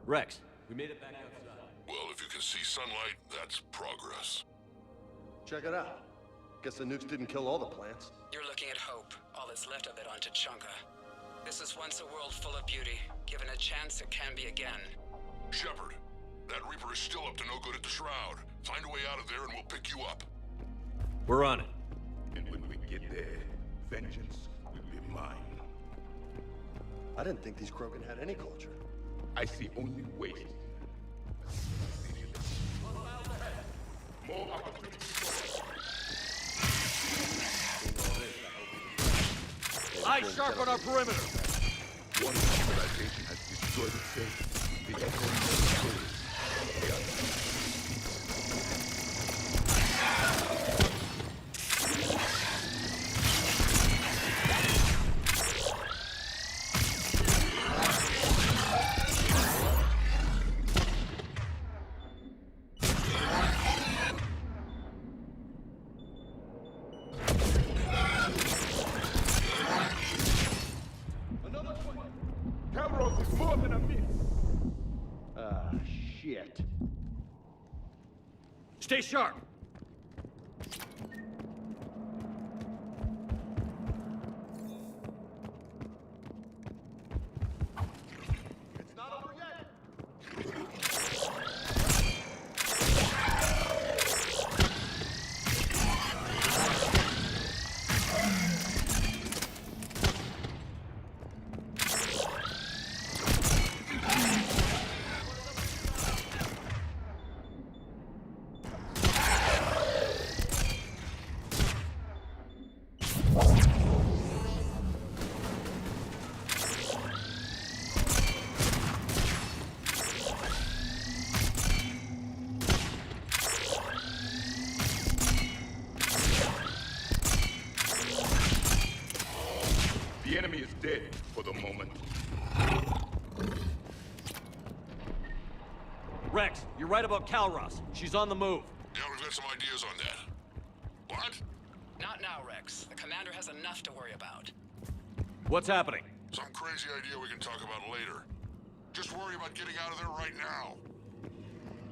Rex, we made it back outside. Well, if you can see sunlight, that's progress. Check it out. Guess the nukes didn't kill all the plants. You're looking at hope, all that's left of it on Tachanka. This is once a world full of beauty. Given a chance, it can be again. Shepard, that Reaper is still up to no good at the Shroud. Find a way out of there and we'll pick you up. We're on it. And when we get there, vengeance will be mine. I didn't think these Krogan had any culture. I see only waste. More opportunities. Eyes sharp on our perimeter. One civilization has destroyed itself. The echoing of the souls. They are Stay sharp! It's not over yet! The enemy is dead for the moment. Rex, you're right about Kalros. She's on the move. Yeah, we've got some ideas on that. What? Not now, Rex. The commander has enough to worry about. What's happening? Some crazy idea we can talk about later. Just worry about getting out of there right now.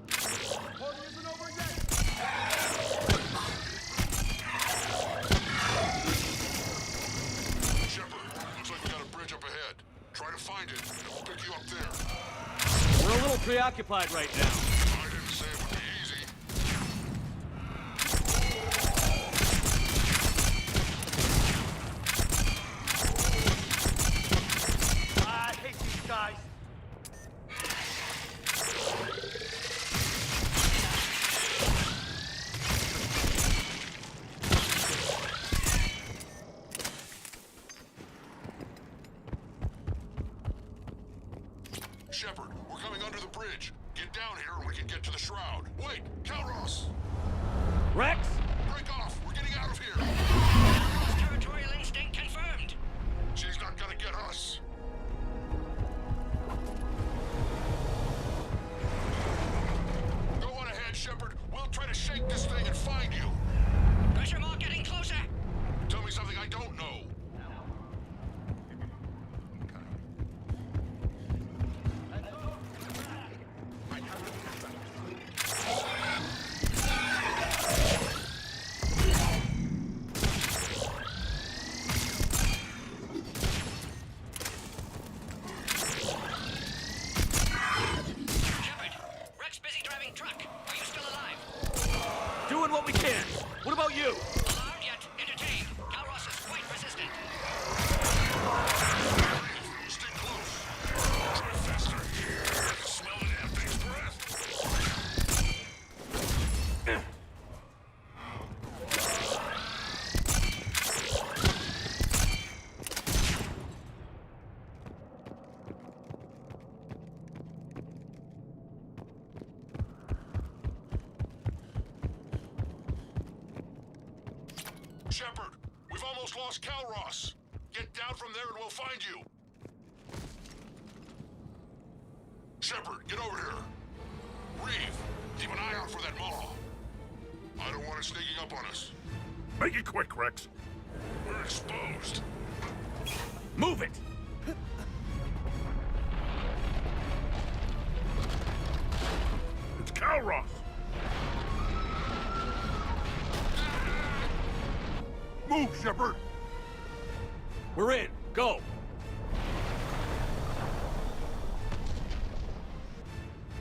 Party isn't over yet! Shepard, looks like we got a bridge up ahead. Try to find it, and we'll pick you up there. We're a little preoccupied right now. I didn't say it would be easy. I hate these guys! Shepard, we're coming under the bridge. Get down here and we can get to the Shroud. Wait, Kalros! Rex? Break off! We're getting out of here! Territorial instinct confirmed! She's not gonna get us! Go on ahead, Shepard. We'll try to shake this thing and find you. Pressure mark getting closer! Tell me something I don't know. Doing what we can. What about you? Alarmed yet entertained. Kalros is quite resistant. Stay close. Try faster. I can smell the damn thing's breath. Shepard, we've almost lost Kalros. Get down from there and we'll find you. Shepard, get over here. Reeve, keep an eye out for that Maw. I don't want it sneaking up on us. Make it quick, Rex. We're exposed. Move it! Move, Shepard! We're in. Go!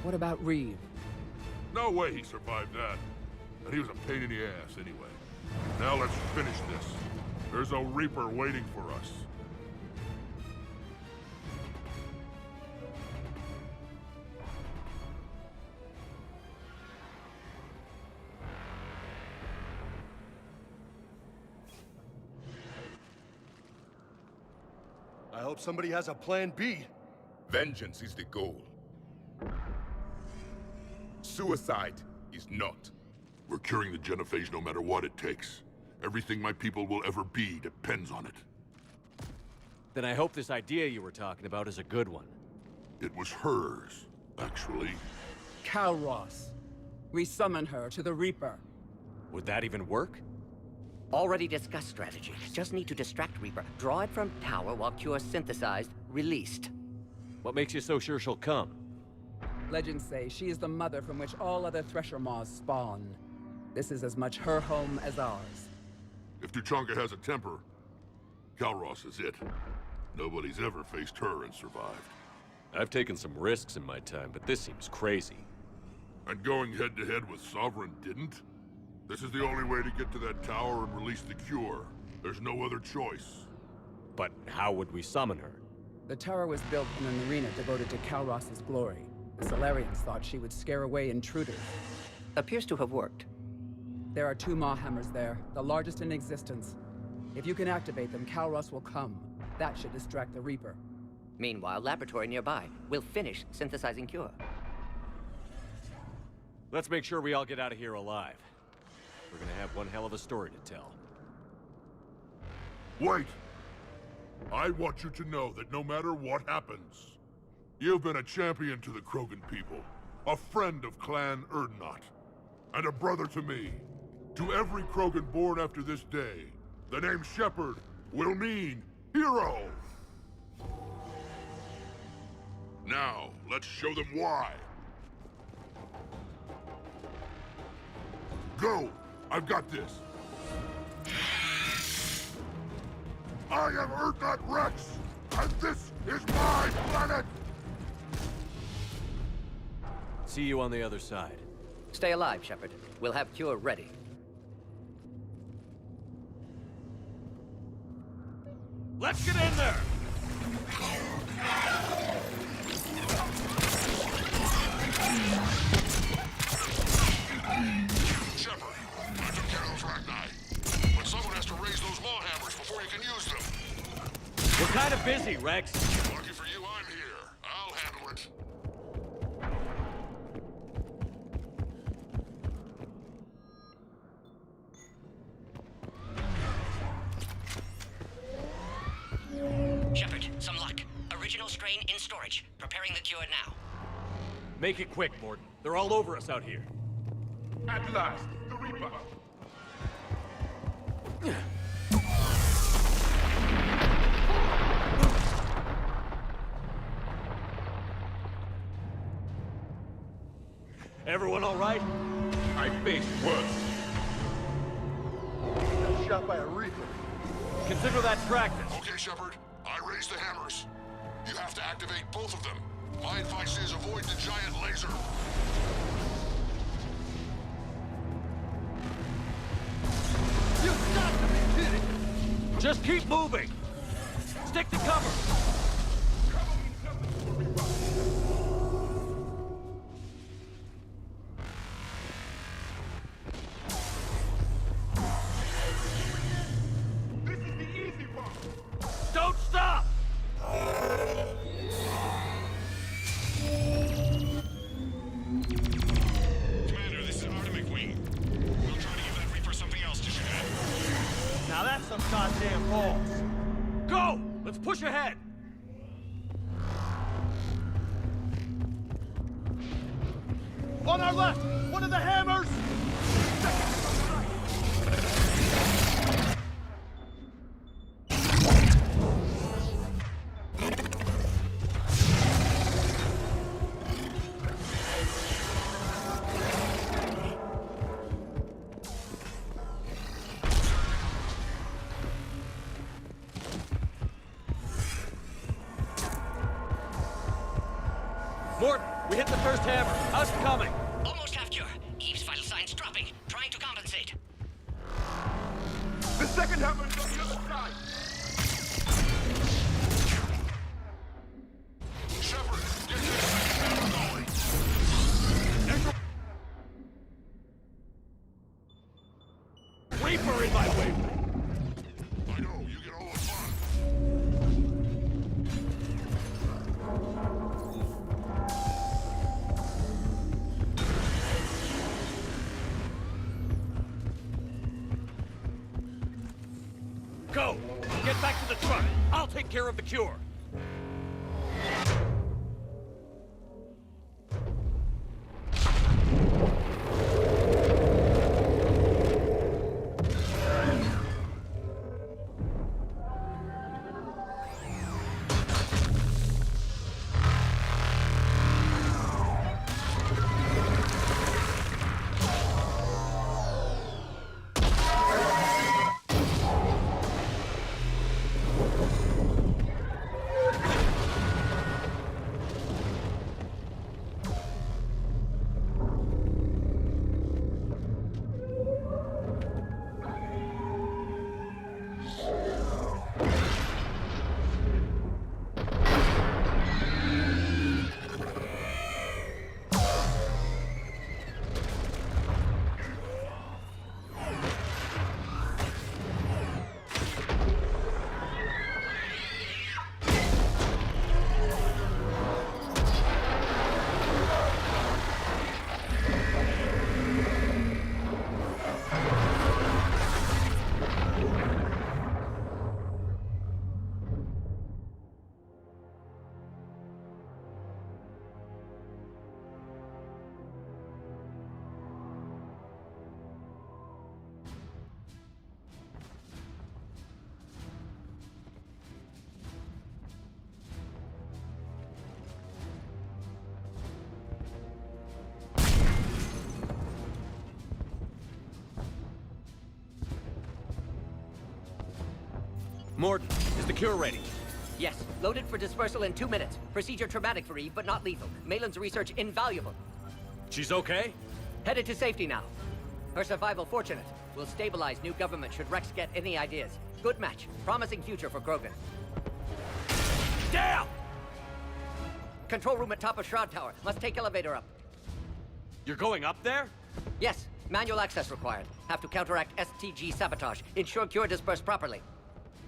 What about Reeve? No way he survived that. And he was a pain in the ass anyway. Now let's finish this. There's a Reaper waiting for us. I hope somebody has a plan B. Vengeance is the goal. Suicide is not. We're curing the genophage no matter what it takes. Everything my people will ever be depends on it. Then I hope this idea you were talking about is a good one. It was hers, actually. Kalros. We summon her to the Reaper. Would that even work? Already discussed strategy. Just need to distract Reaper. Draw it from tower while Cure synthesized, released. What makes you so sure she'll come? Legends say she is the mother from which all other Thresher Maws spawn. This is as much her home as ours. If Tuchanka has a temper, Kalros is it. Nobody's ever faced her and survived. I've taken some risks in my time, but this seems crazy. And going head-to-head with Sovereign didn't? This is the only way to get to that tower and release the cure. There's no other choice. But how would we summon her? The tower was built in an arena devoted to Kalros' glory. The Solarians thought she would scare away intruders. Appears to have worked. There are 2 Maw hammers there, the largest in existence. If you can activate them, Kalros will come. That should distract the Reaper. Meanwhile, laboratory nearby. We'll finish synthesizing Cure. Let's make sure we all get out of here alive. We're gonna have one hell of a story to tell. Wait! I want you to know that no matter what happens, you've been a champion to the Krogan people, a friend of Clan Erdnot, and a brother to me. To every Krogan born after this day, the name Shepard will mean hero! Now, let's show them why. Go! I've got this. I am Erdnot Rex, and this is my planet! See you on the other side. Stay alive, Shepard. We'll have Cure ready. Let's get in there! Shepard, I took care of those Rachni. But someone has to raise those Maw hammers before you can use them. We're kind of busy, Rex. Lucky for you, I'm here. I'll handle it. Shepard, some luck. Original strain in storage. Preparing the Cure now. Make it quick, Mordin. They're all over us out here. At last, the Reaper. Everyone all right? I faced worse. Got shot by a Reaper. Consider that practice. Okay, Shepard. I raised the hammers. You have to activate both of them. My advice is avoid the giant laser. You've got to be kidding! Just keep moving! Stick to cover! This is the easy one. Don't stop! Commander, this is Artemic Wing. We'll try to give that Reaper something else to shoot at. Now that's some goddamn balls! Go! Let's push ahead! On our left! One of the hammers! first hammer. How's it coming? Almost half cure. Eve's vital signs dropping. Trying to compensate. The second hammer is on the other side! Shepard, get this hammer going! Reaper in my way! I know, you get all the fun. Go! Get back to the truck! I'll take care of the cure! Morton, is the cure ready? Yes, loaded for dispersal in 2 minutes. Procedure traumatic for Eve, but not lethal. Malin's research invaluable. She's okay? Headed to safety now. Her survival fortunate. Will stabilize new government should Rex get any ideas. Good match. Promising future for Krogan. Damn! Control room at top of Shroud Tower. Must take elevator up. You're going up there? Yes, manual access required. Have to counteract STG sabotage. Ensure cure dispersed properly.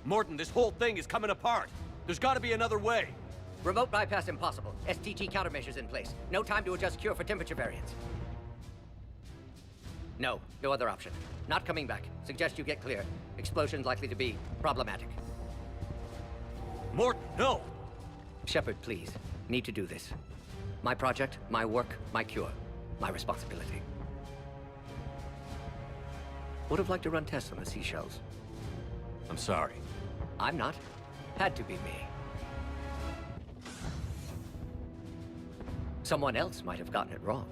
Morton, this whole thing is coming apart. There's gotta be another way. Remote bypass impossible. STG countermeasures in place. No time to adjust cure for temperature variance. No other option. Not coming back. Suggest you get clear. Explosion's likely to be problematic. Morton, no! Shepard, please. Need to do this. My project, my work, my cure. My responsibility. Would have liked to run tests on the seashells. I'm sorry. I'm not. Had to be me. Someone else might have gotten it wrong.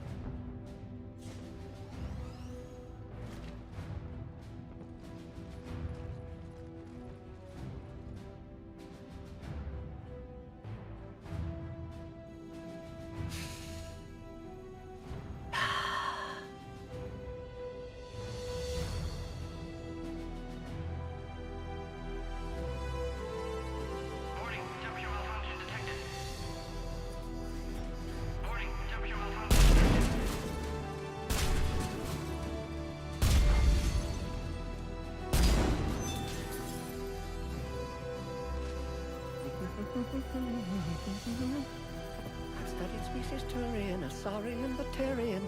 I've studied species Turian, Asarian, Batarian.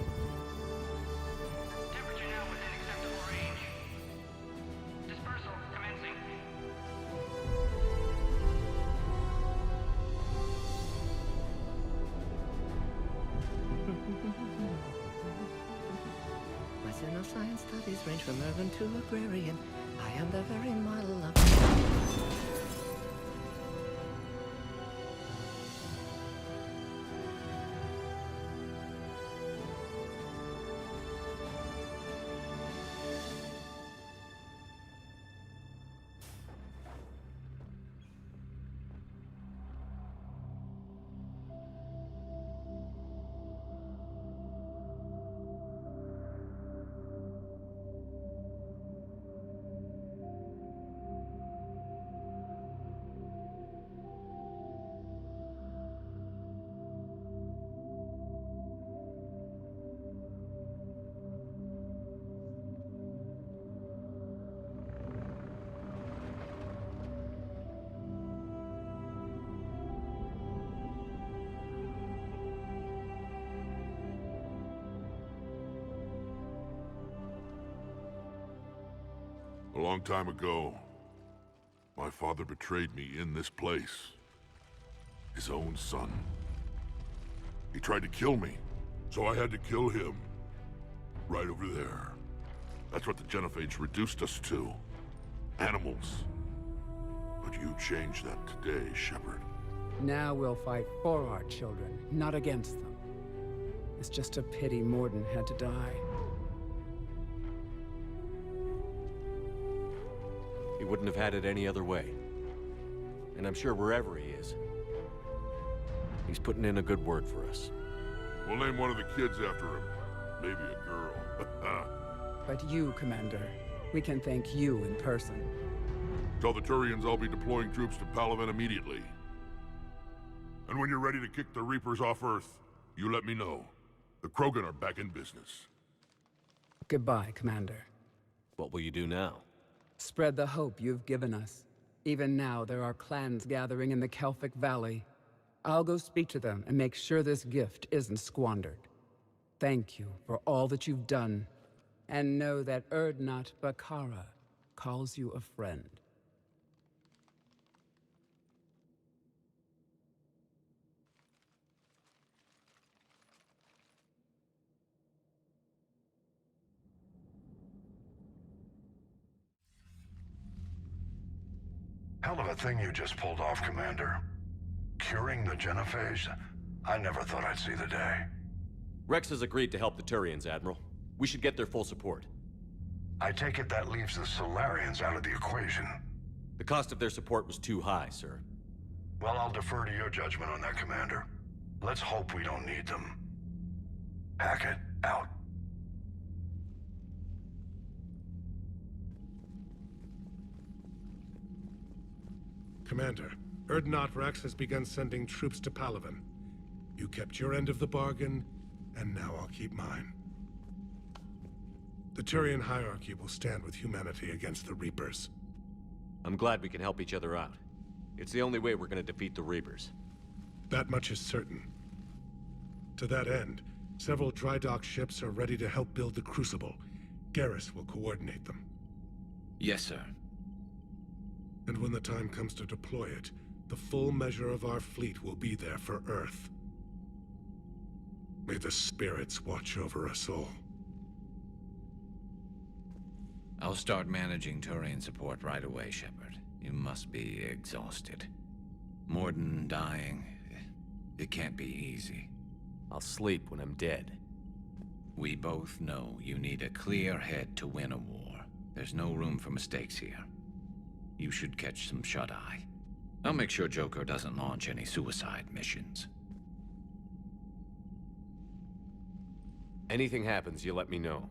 Temperature now within acceptable range. Dispersal commencing. My xenoscience studies range from urban to agrarian. I am the very model of... A long time ago, my father betrayed me in this place. His own son. He tried to kill me, so I had to kill him. Right over there. That's what the Genophage reduced us to. Animals. But you changed that today, Shepard. Now we'll fight for our children, not against them. It's just a pity Morden had to die. He wouldn't have had it any other way. And I'm sure wherever he is, he's putting in a good word for us. We'll name one of the kids after him. Maybe a girl. But you, Commander, we can thank you in person. Tell the Turians I'll be deploying troops to Palaven immediately. And when you're ready to kick the Reapers off Earth, you let me know. The Krogan are back in business. Goodbye, Commander. What will you do now? Spread the hope you've given us. Even now, there are clans gathering in the Kelphic Valley. I'll go speak to them and make sure this gift isn't squandered. Thank you for all that you've done. And know that Erdnot Bakara calls you a friend. Hell of a thing you just pulled off, Commander. Curing the Genophage? I never thought I'd see the day. Rex has agreed to help the Turians, Admiral. We should get their full support. I take it that leaves the Solarians out of the equation. The cost of their support was too high, sir. Well, I'll defer to your judgment on that, Commander. Let's hope we don't need them. Hackett, out. Commander, Erdnot Rex has begun sending troops to Palaven. You kept your end of the bargain, and now I'll keep mine. The Turian hierarchy will stand with humanity against the Reapers. I'm glad we can help each other out. It's the only way we're gonna defeat the Reapers. That much is certain. To that end, several dry dock ships are ready to help build the Crucible. Garrus will coordinate them. Yes, sir. And when the time comes to deploy it, the full measure of our fleet will be there for Earth. May the spirits watch over us all. I'll start managing Turian support right away, Shepard. You must be exhausted. Morden dying, it can't be easy. I'll sleep when I'm dead. We both know you need a clear head to win a war. There's no room for mistakes here. You should catch some shut-eye. I'll make sure Joker doesn't launch any suicide missions. Anything happens, you let me know.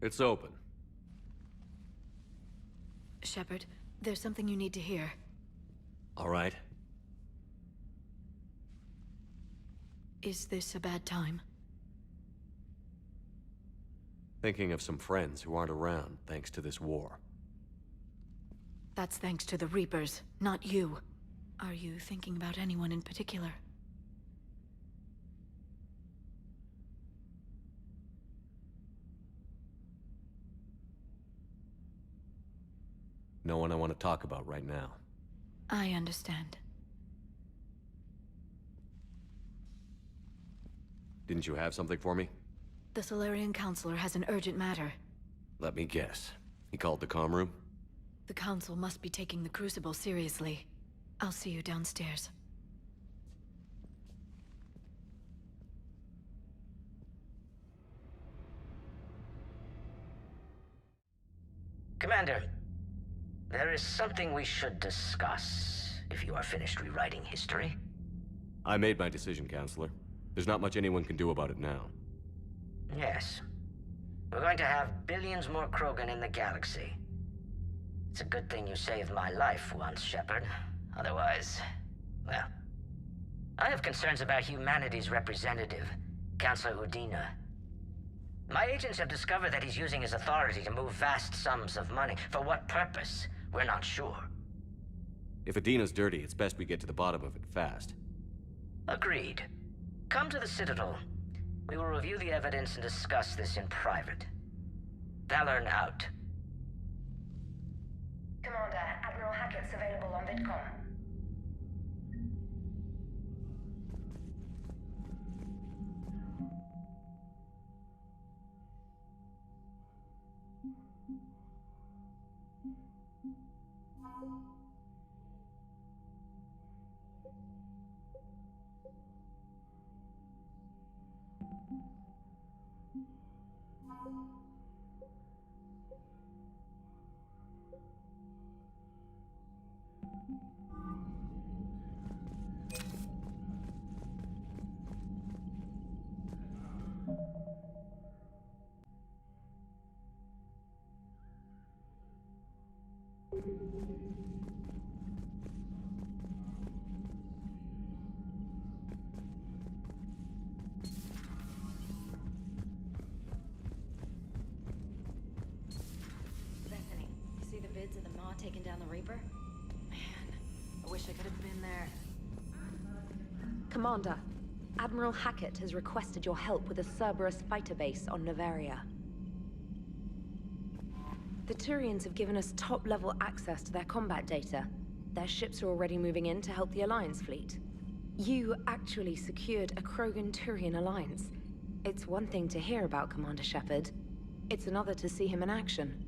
It's open. Shepard, there's something you need to hear. All right. Is this a bad time? Thinking of some friends who aren't around thanks to this war. That's thanks to the Reapers, not you. Are you thinking about anyone in particular? No one I want to talk about right now. I understand. Didn't you have something for me? The Solarian Counselor has an urgent matter. Let me guess. He called the comm room? The Council must be taking the Crucible seriously. I'll see you downstairs. Commander, there is something we should discuss, if you are finished rewriting history. I made my decision, Counselor. There's not much anyone can do about it now. Yes. We're going to have billions more Krogan in the galaxy. It's a good thing you saved my life once, Shepard. Otherwise, well... I have concerns about humanity's representative, Councillor Udina. My agents have discovered that he's using his authority to move vast sums of money. For what purpose? We're not sure. If Adina's dirty, it's best we get to the bottom of it fast. Agreed. Come to the Citadel. We will review the evidence and discuss this in private. Valorn out. Commander, Admiral Hackett's available on VidCom. Bethany, you see the vids of the Maw taking down the Reaper? Man, I wish I could have been there. Commander, Admiral Hackett has requested your help with a Cerberus fighter base on Novaria. The Turians have given us top-level access to their combat data. Their ships are already moving in to help the Alliance fleet. You actually secured a Krogan-Turian alliance. It's one thing to hear about Commander Shepard. It's another to see him in action.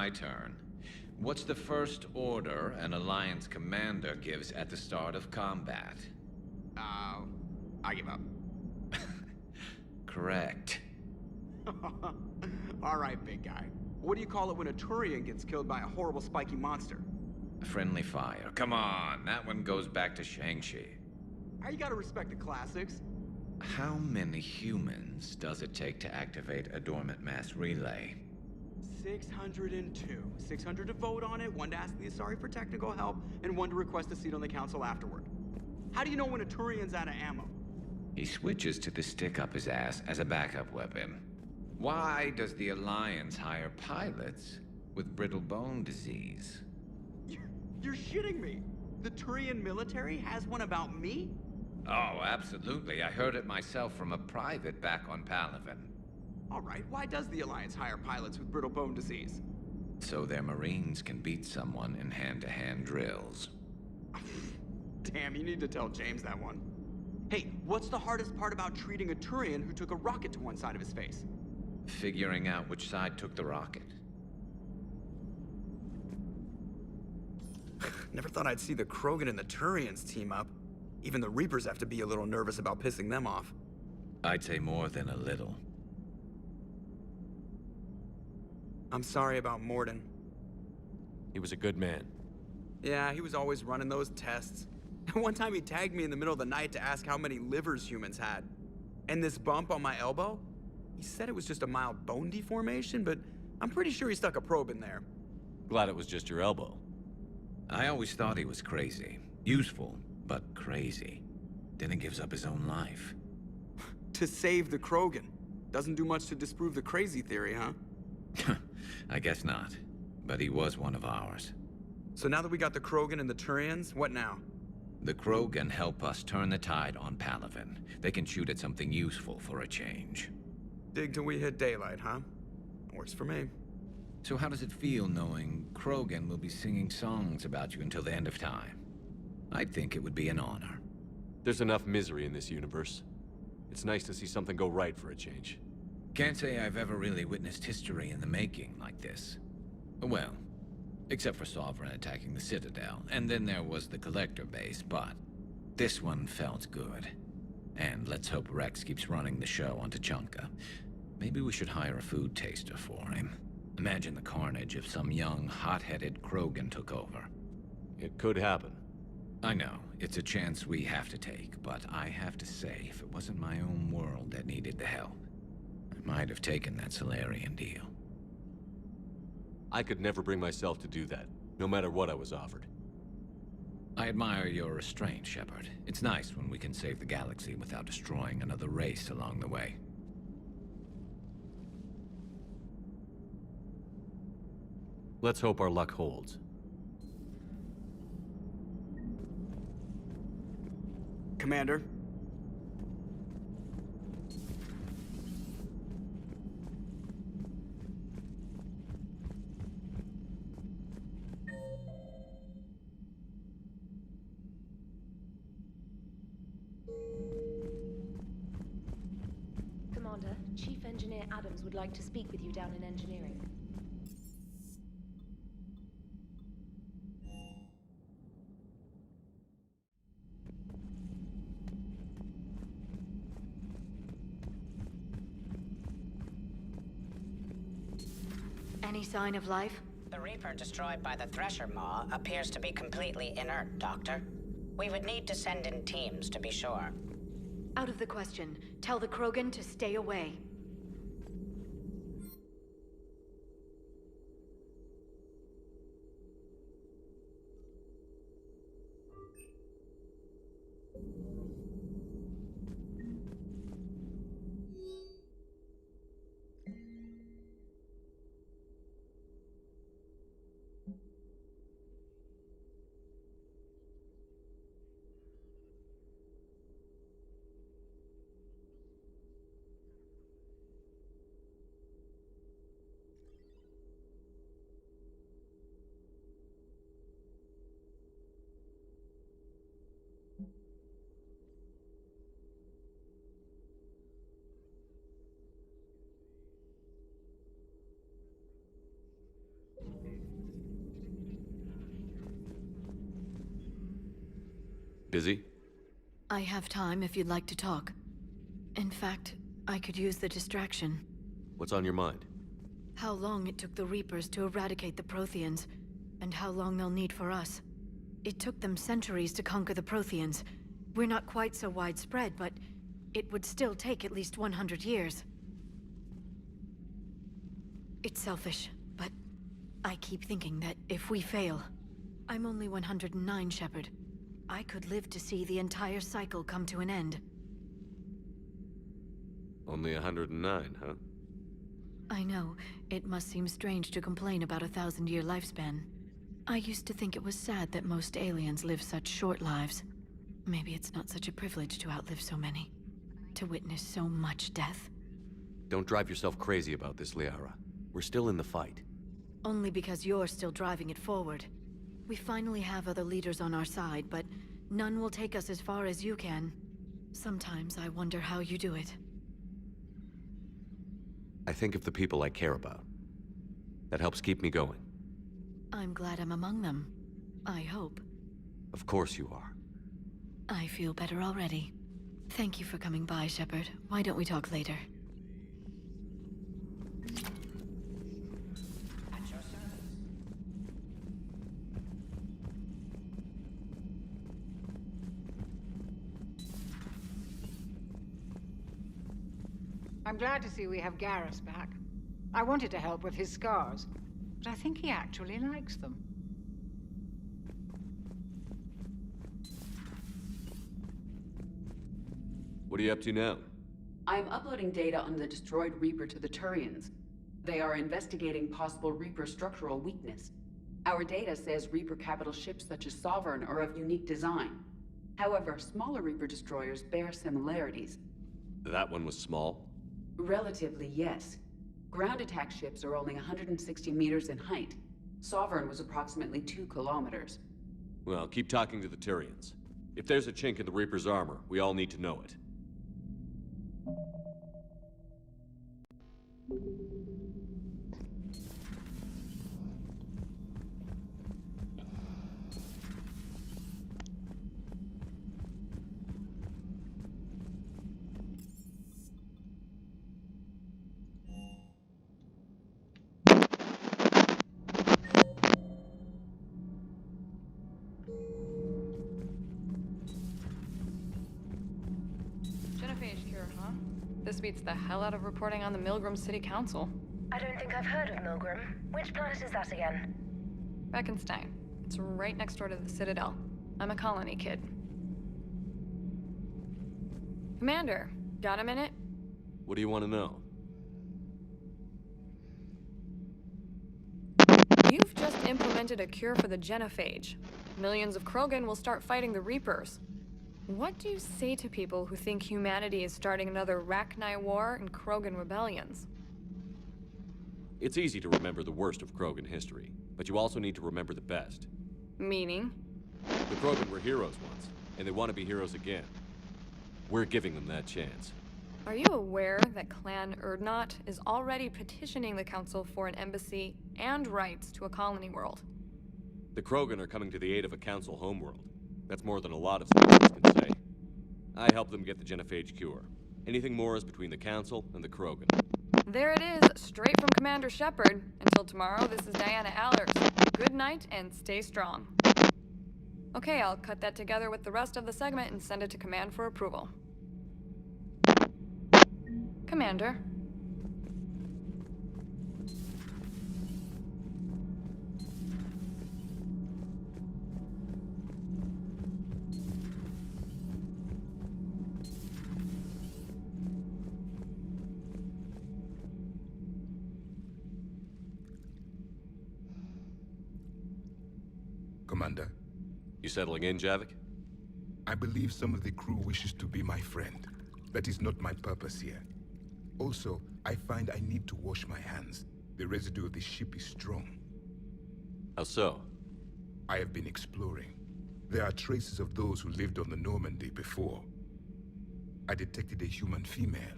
my turn. What's the first order an Alliance commander gives at the start of combat? I give up. Correct. All right, big guy. What do you call it when a Turian gets killed by a horrible spiky monster? Friendly fire. Come on, that one goes back to Shang-Chi. You gotta respect the classics. How many humans does it take to activate a dormant mass relay? 602. 600 to vote on it, 1 to ask the Asari for technical help, and 1 to request a seat on the council afterward. How do you know when a Turian's out of ammo? He switches to the stick up his ass as a backup weapon. Why does the Alliance hire pilots with brittle bone disease? You're shitting me! The Turian military has one about me? Oh, absolutely. I heard it myself from a private back on Palaven. All right, why does the Alliance hire pilots with brittle bone disease? So their Marines can beat someone in hand-to-hand drills. Damn, you need to tell James that one. Hey, what's the hardest part about treating a Turian who took a rocket to one side of his face? Figuring out which side took the rocket. Never thought I'd see the Krogan and the Turians team up. Even the Reapers have to be a little nervous about pissing them off. I'd say more than a little. I'm sorry about Morden. He was a good man. Yeah, he was always running those tests. One time he tagged me in the middle of the night to ask how many livers humans had. And this bump on my elbow? He said it was just a mild bone deformation, but I'm pretty sure he stuck a probe in there. Glad it was just your elbow. I always thought he was crazy. Useful, but crazy. Then he gives up his own life. To save the Krogan. Doesn't do much to disprove the crazy theory, huh? I guess not. But he was one of ours. So now that we got the Krogan and the Turians, what now? The Krogan help us turn the tide on Palaven. They can shoot at something useful for a change. Dig till we hit daylight, huh? Works for me. So how does it feel knowing Krogan will be singing songs about you until the end of time? I'd think it would be an honor. There's enough misery in this universe. It's nice to see something go right for a change. Can't say I've ever really witnessed history in the making like this. Well, except for Sovereign attacking the Citadel, and then there was the Collector base, but this one felt good. And let's hope Rex keeps running the show on Tachanka. Maybe we should hire a food taster for him. Imagine the carnage if some young, hot-headed Krogan took over. It could happen. I know, it's a chance we have to take, but I have to say, if it wasn't my own world that needed the help, I might have taken that Solarian deal. I could never bring myself to do that, no matter what I was offered. I admire your restraint, Shepard. It's nice when we can save the galaxy without destroying another race along the way. Let's hope our luck holds. Commander? Commander, Chief Engineer Adams would like to speak with you down in engineering. Any sign of life? The Reaper destroyed by the Thresher Maw appears to be completely inert, Doctor. We would need to send in teams to be sure. Out of the question. Tell the Krogan to stay away. Busy? I have time if you'd like to talk. In fact, I could use the distraction. What's on your mind? How long it took the Reapers to eradicate the Protheans, and how long they'll need for us. It took them centuries to conquer the Protheans. We're not quite so widespread, but it would still take at least 100 years. It's selfish, but I keep thinking that if we fail... I'm only 109, Shepard. I could live to see the entire cycle come to an end. Only 109, huh? I know. It must seem strange to complain about a 1,000-year lifespan. I used to think it was sad that most aliens live such short lives. Maybe it's not such a privilege to outlive so many. To witness so much death. Don't drive yourself crazy about this, Liara. We're still in the fight. Only because you're still driving it forward. We finally have other leaders on our side, but none will take us as far as you can. Sometimes I wonder how you do it. I think of the people I care about. That helps keep me going. I'm glad I'm among them. I hope. Of course you are. I feel better already. Thank you for coming by, Shepard. Why don't we talk later? I'm glad to see we have Garrus back. I wanted to help with his scars, but I think he actually likes them. What are you up to now? I'm uploading data on the destroyed Reaper to the Turians. They are investigating possible Reaper structural weakness. Our data says Reaper capital ships such as Sovereign are of unique design. However, smaller Reaper destroyers bear similarities. That one was small? Relatively, yes. Ground attack ships are only 160 meters in height. Sovereign was approximately 2 kilometers. Well, keep talking to the Turians. If there's a chink in the Reaper's armor, we all need to know it. Genophage cure, huh? This beats the hell out of reporting on the Milgram City Council. I don't think I've heard of Milgram. Which planet is that again? Beckenstein. It's right next door to the Citadel. I'm a colony kid. Commander, got a minute? What do you want to know? You've just implemented a cure for the genophage. Millions of Krogan will start fighting the Reapers. What do you say to people who think humanity is starting another Rachni War and Krogan rebellions? It's easy to remember the worst of Krogan history, but you also need to remember the best. Meaning? The Krogan were heroes once, and they want to be heroes again. We're giving them that chance. Are you aware that Clan Urdnot is already petitioning the Council for an embassy and rights to a colony world? The Krogan are coming to the aid of a Council homeworld. That's more than a lot of citizens can say. I helped them get the genophage cure. Anything more is between the Council and the Krogan. There it is, straight from Commander Shepard. Until tomorrow, this is Diana Allers. Good night and stay strong. Okay, I'll cut that together with the rest of the segment and send it to Command for approval. Commander. Commander. You settling in, Javik? I believe some of the crew wishes to be my friend. That is not my purpose here. Also, I find I need to wash my hands. The residue of the ship is strong. How so? I have been exploring. There are traces of those who lived on the Normandy before. I detected a human female.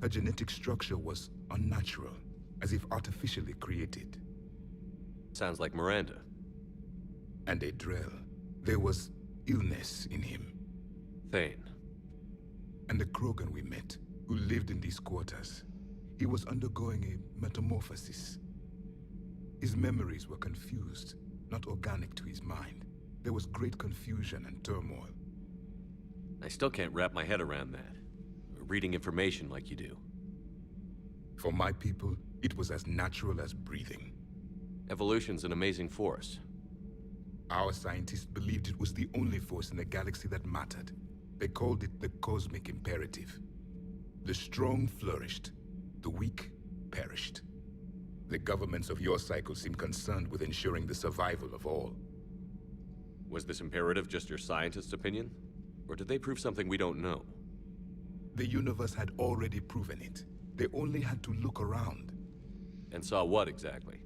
Her genetic structure was unnatural, as if artificially created. Sounds like Miranda. And a Drell. There was illness in him. Thane. And the Krogan we met, who lived in these quarters. He was undergoing a metamorphosis. His memories were confused, not organic to his mind. There was great confusion and turmoil. I still can't wrap my head around that. Reading information like you do. For my people, it was as natural as breathing. Evolution's an amazing force. Our scientists believed it was the only force in the galaxy that mattered. They called it the cosmic imperative. The strong flourished, the weak perished. The governments of your cycle seem concerned with ensuring the survival of all. Was this imperative just your scientist's opinion? Or did they prove something we don't know? The universe had already proven it. They only had to look around. And saw what exactly?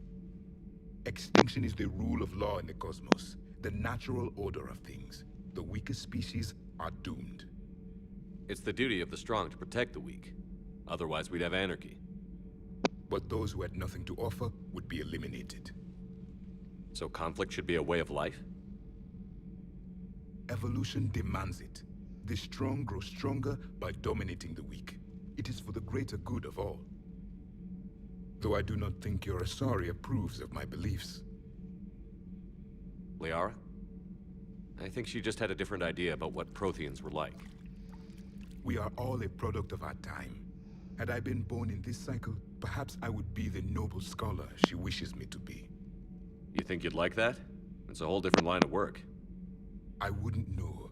Extinction is the rule of law in the cosmos, the natural order of things. The weakest species are doomed. It's the duty of the strong to protect the weak. Otherwise, we'd have anarchy. But those who had nothing to offer would be eliminated. So conflict should be a way of life? Evolution demands it. The strong grow stronger by dominating the weak. It is for the greater good of all. Though I do not think your Asari approves of my beliefs. Liara? I think she just had a different idea about what Protheans were like. We are all a product of our time. Had I been born in this cycle, perhaps I would be the noble scholar she wishes me to be. You think you'd like that? It's a whole different line of work. I wouldn't know.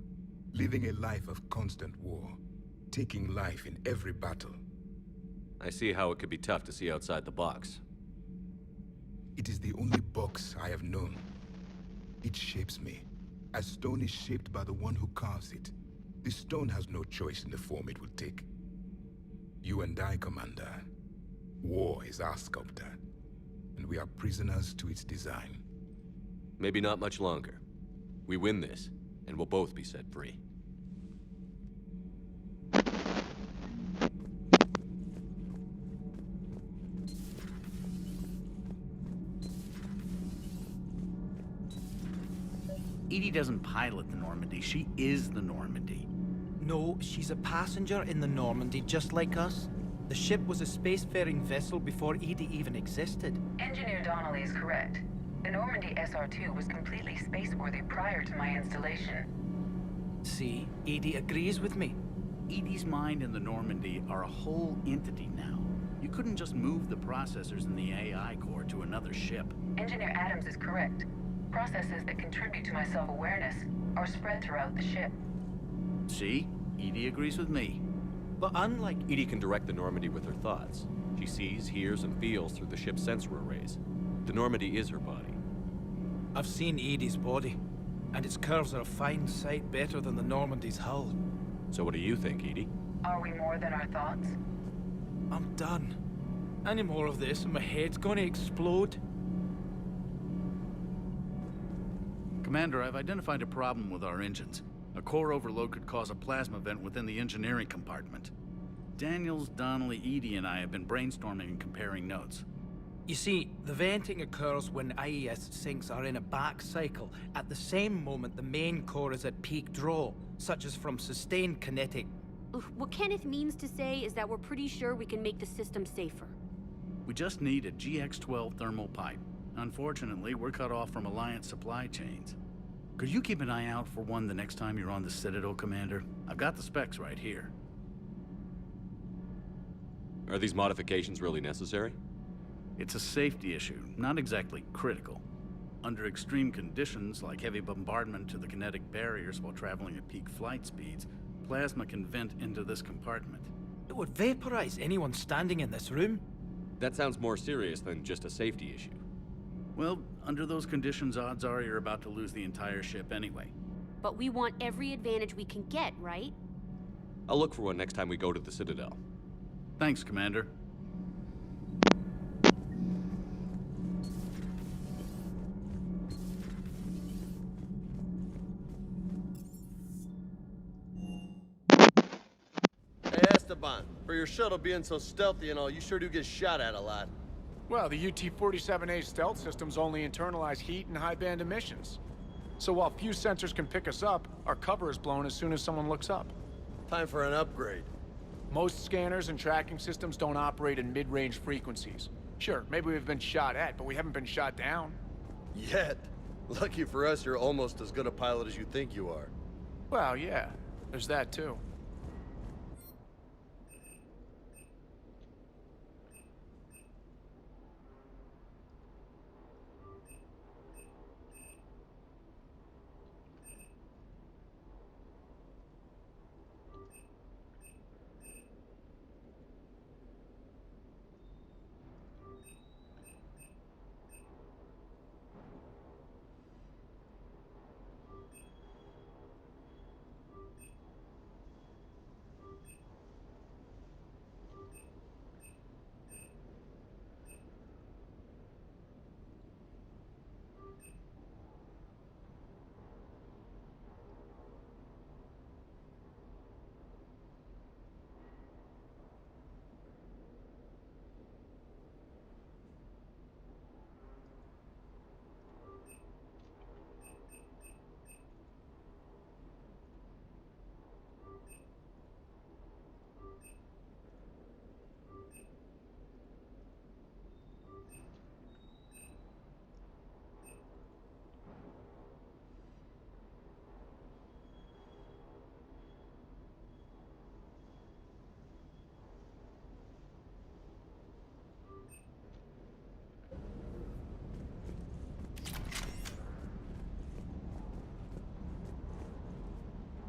Living a life of constant war. Taking life in every battle. I see how it could be tough to see outside the box. It is the only box I have known. It shapes me, as stone is shaped by the one who carves it. The stone has no choice in the form it will take. You and I, Commander. War is our sculptor, and we are prisoners to its design. Maybe not much longer. We win this, and we'll both be set free. EDI doesn't pilot the Normandy, she is the Normandy. No, she's a passenger in the Normandy, just like us. The ship was a spacefaring vessel before EDI even existed. Engineer Donnelly is correct. The Normandy SR-2 was completely spaceworthy prior to my installation. See, EDI agrees with me. EDI's mind and the Normandy are a whole entity now. You couldn't just move the processors in the AI core to another ship. Engineer Adams is correct. Processes that contribute to my self-awareness are spread throughout the ship. See? EDI agrees with me. But unlike... EDI can direct the Normandy with her thoughts. She sees, hears, and feels through the ship's sensor arrays. The Normandy is her body. I've seen EDI's body, and its curves are a fine sight better than the Normandy's hull. So what do you think, EDI? Are we more than our thoughts? I'm done. Any more of this and my head's gonna explode. Commander, I've identified a problem with our engines. A core overload could cause a plasma vent within the engineering compartment. Daniels, Donnelly, EDI, and I have been brainstorming and comparing notes. You see, the venting occurs when IES sinks are in a back cycle. At the same moment, the main core is at peak draw, such as from sustained kinetic. What Kenneth means to say is that we're pretty sure we can make the system safer. We just need a GX-12 thermal pipe. Unfortunately, we're cut off from Alliance supply chains. Could you keep an eye out for one the next time you're on the Citadel, Commander? I've got the specs right here. Are these modifications really necessary? It's a safety issue, not exactly critical. Under extreme conditions, like heavy bombardment to the kinetic barriers while traveling at peak flight speeds, plasma can vent into this compartment. It would vaporize anyone standing in this room. That sounds more serious than just a safety issue. Well, under those conditions, odds are you're about to lose the entire ship anyway. But we want every advantage we can get, right? I'll look for one next time we go to the Citadel. Thanks, Commander. Hey, Esteban, for your shuttle being so stealthy and all, you sure do get shot at a lot. Well, the UT-47A stealth systems only internalize heat and high-band emissions. So while few sensors can pick us up, our cover is blown as soon as someone looks up. Time for an upgrade. Most scanners and tracking systems don't operate in mid-range frequencies. Sure, maybe we've been shot at, but we haven't been shot down. Yet. Lucky for us, you're almost as good a pilot as you think you are. Well, yeah. There's that, too.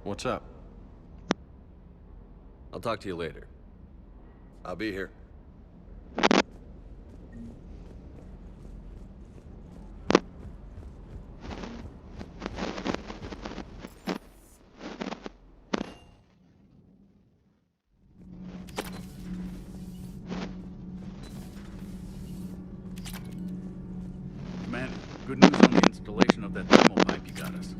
What's up? I'll talk to you later. I'll be here. Commander, good news on the installation of that thermal pipe you got us.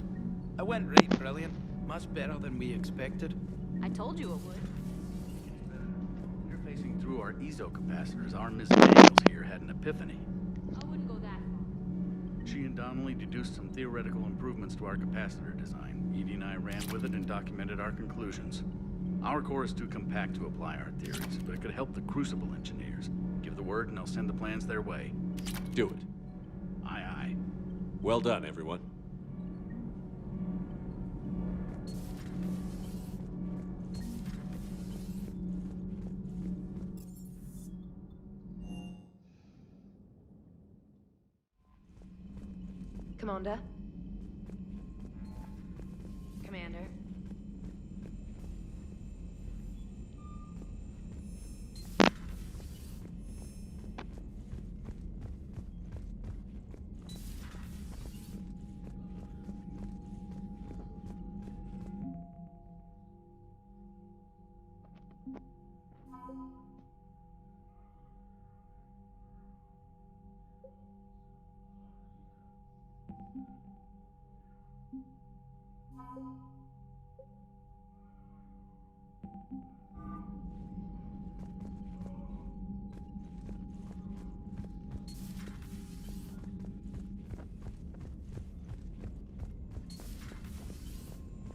I went right brilliant. Much better than we expected. I told you it would. Interfacing through our ezo capacitors, our Miss Daniels here had an epiphany. I wouldn't go that far. She and Donnelly deduced some theoretical improvements to our capacitor design. Edie and I ran with it and documented our conclusions. Our core is too compact to apply our theories, but it could help the Crucible engineers. Give the word and I'll send the plans their way. Do it. Aye, aye. Well done, everyone. Commander? Commander?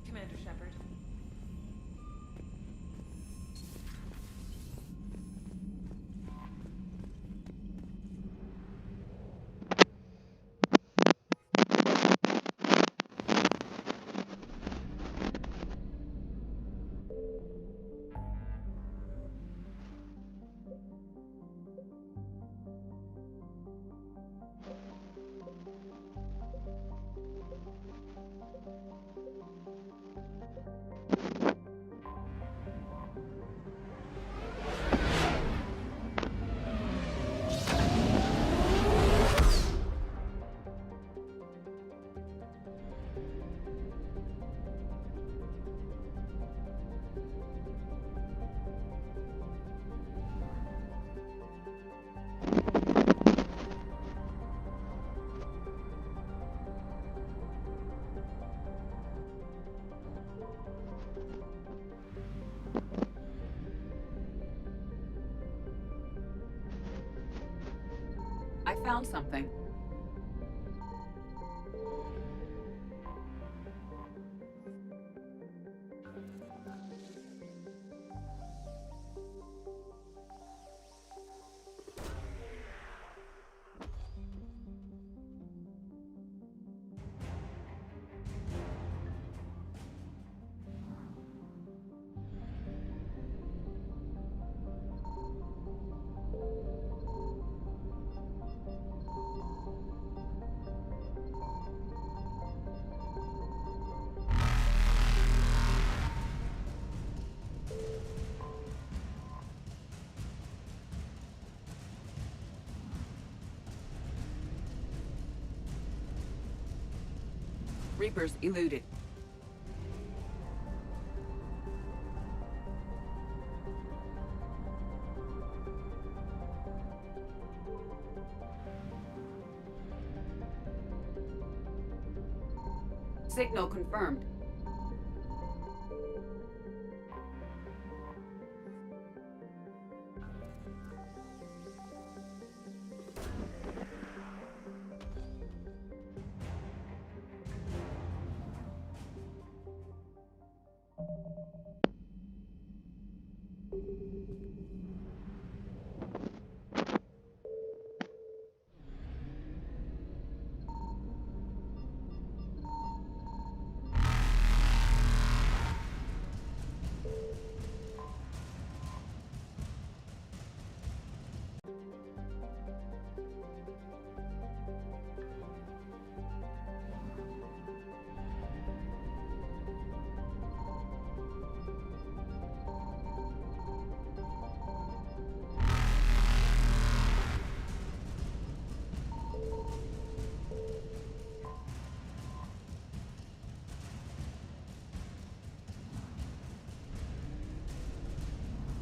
Commander Shepard. I found something. Reapers eluded. Signal confirmed.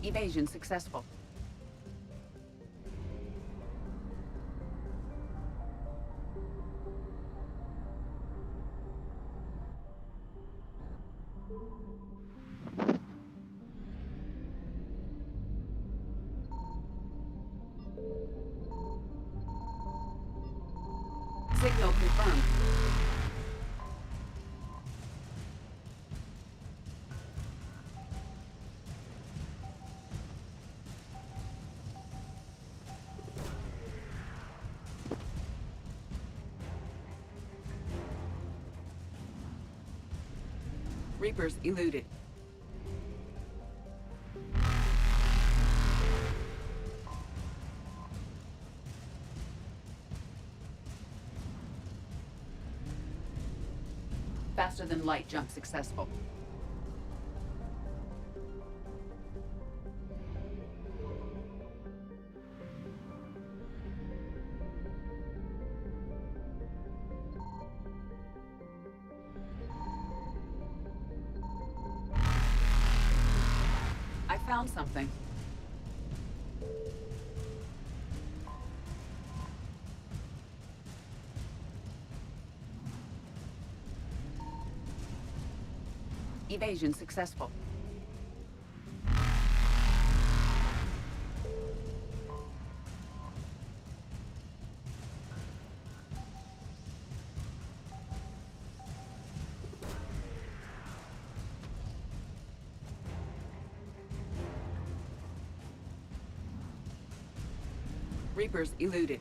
Evasion successful. Signal confirmed. Reapers eluded. Faster than light jump successful. I found something. Evasion successful. Reapers eluded.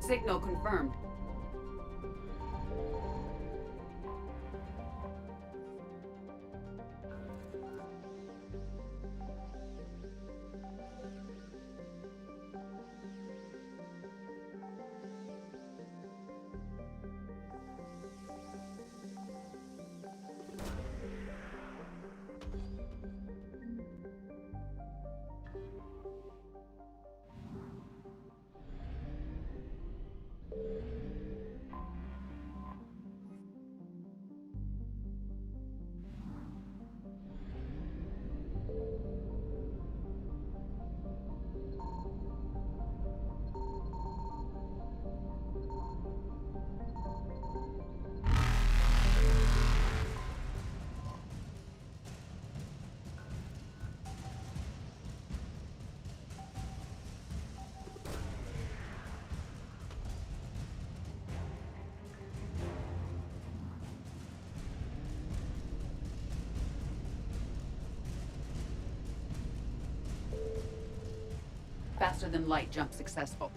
Signal confirmed. Faster than light jump successful.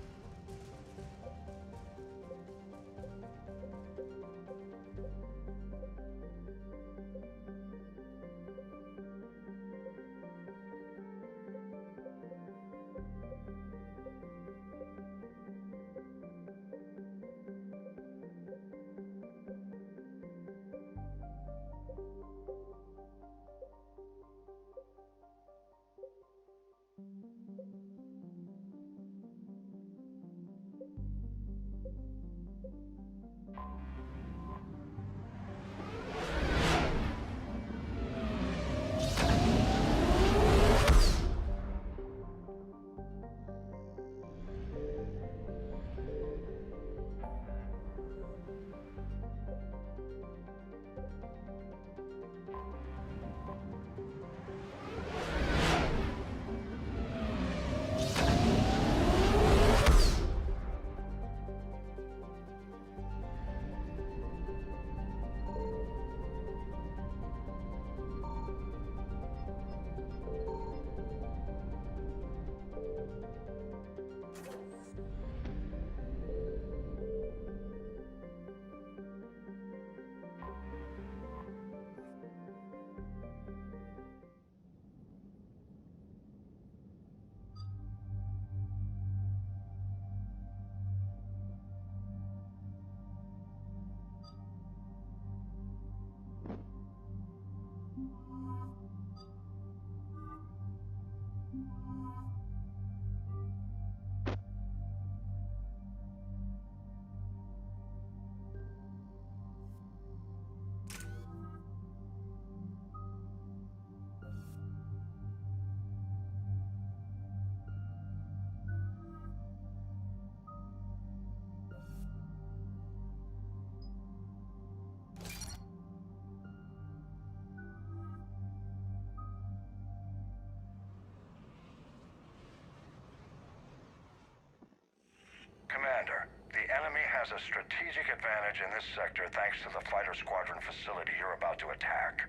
has a strategic advantage in this sector thanks to the fighter squadron facility you're about to attack.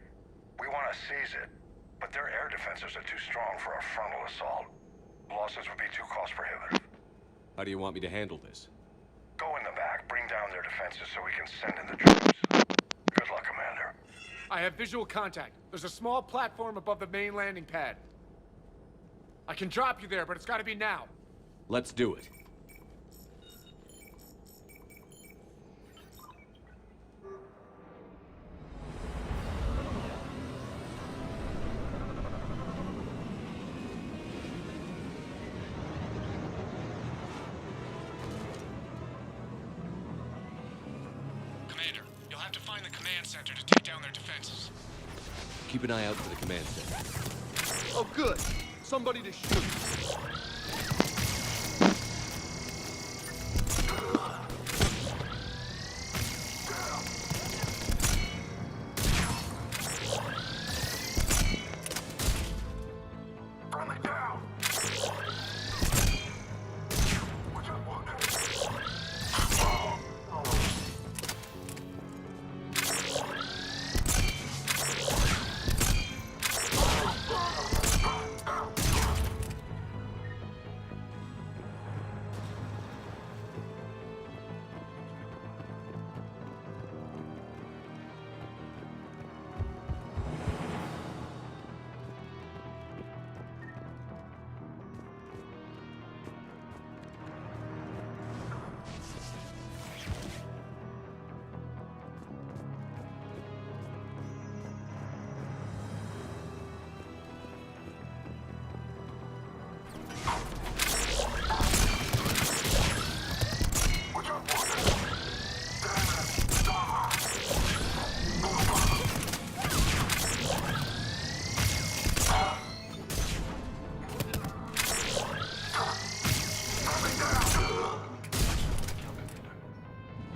We want to seize it, but their air defenses are too strong for a frontal assault. Losses would be too cost prohibitive. How do you want me to handle this? Go in the back, bring down their defenses so we can send in the troops. Good luck, Commander. I have visual contact. There's a small platform above the main landing pad. I can drop you there, but it's gotta be now. Let's do it. Commander, you'll have to find the command center to take down their defenses. Keep an eye out for the command center. Oh, good. Somebody to shoot.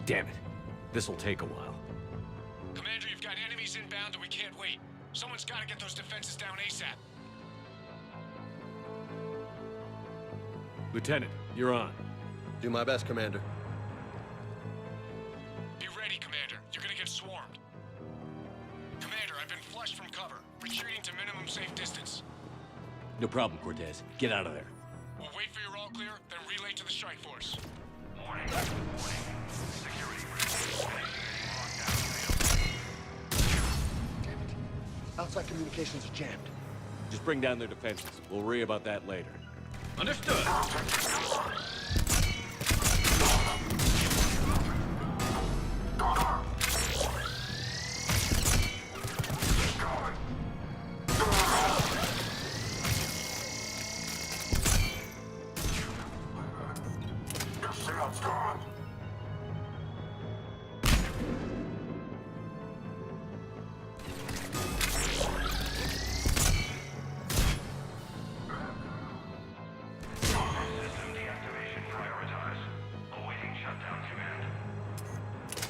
Damn it. This'll take a while. Commander, you've got enemies inbound and we can't wait. Someone's gotta get those defenses down ASAP. Lieutenant, you're on. Do my best, Commander. Be ready, Commander. You're gonna get swarmed. Commander, I've been flushed from cover. Retreating to minimum safe distance. No problem, Cortez. Get out of there. We'll wait for your all clear, then relay to the strike force. Warning. Security bridge. Damn it. Outside communications are jammed. Just bring down their defenses. We'll worry about that later. Understood.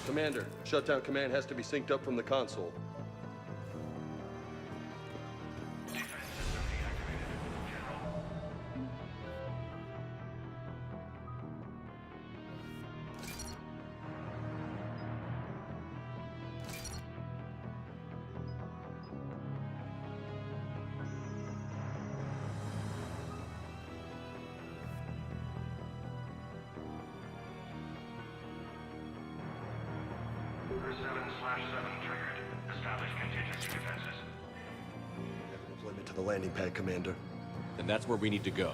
Commander, shutdown command has to be synced up from the console. Order 7/7 triggered. Establish contingency defenses. Deployment to the landing pad, Commander. And that's where we need to go.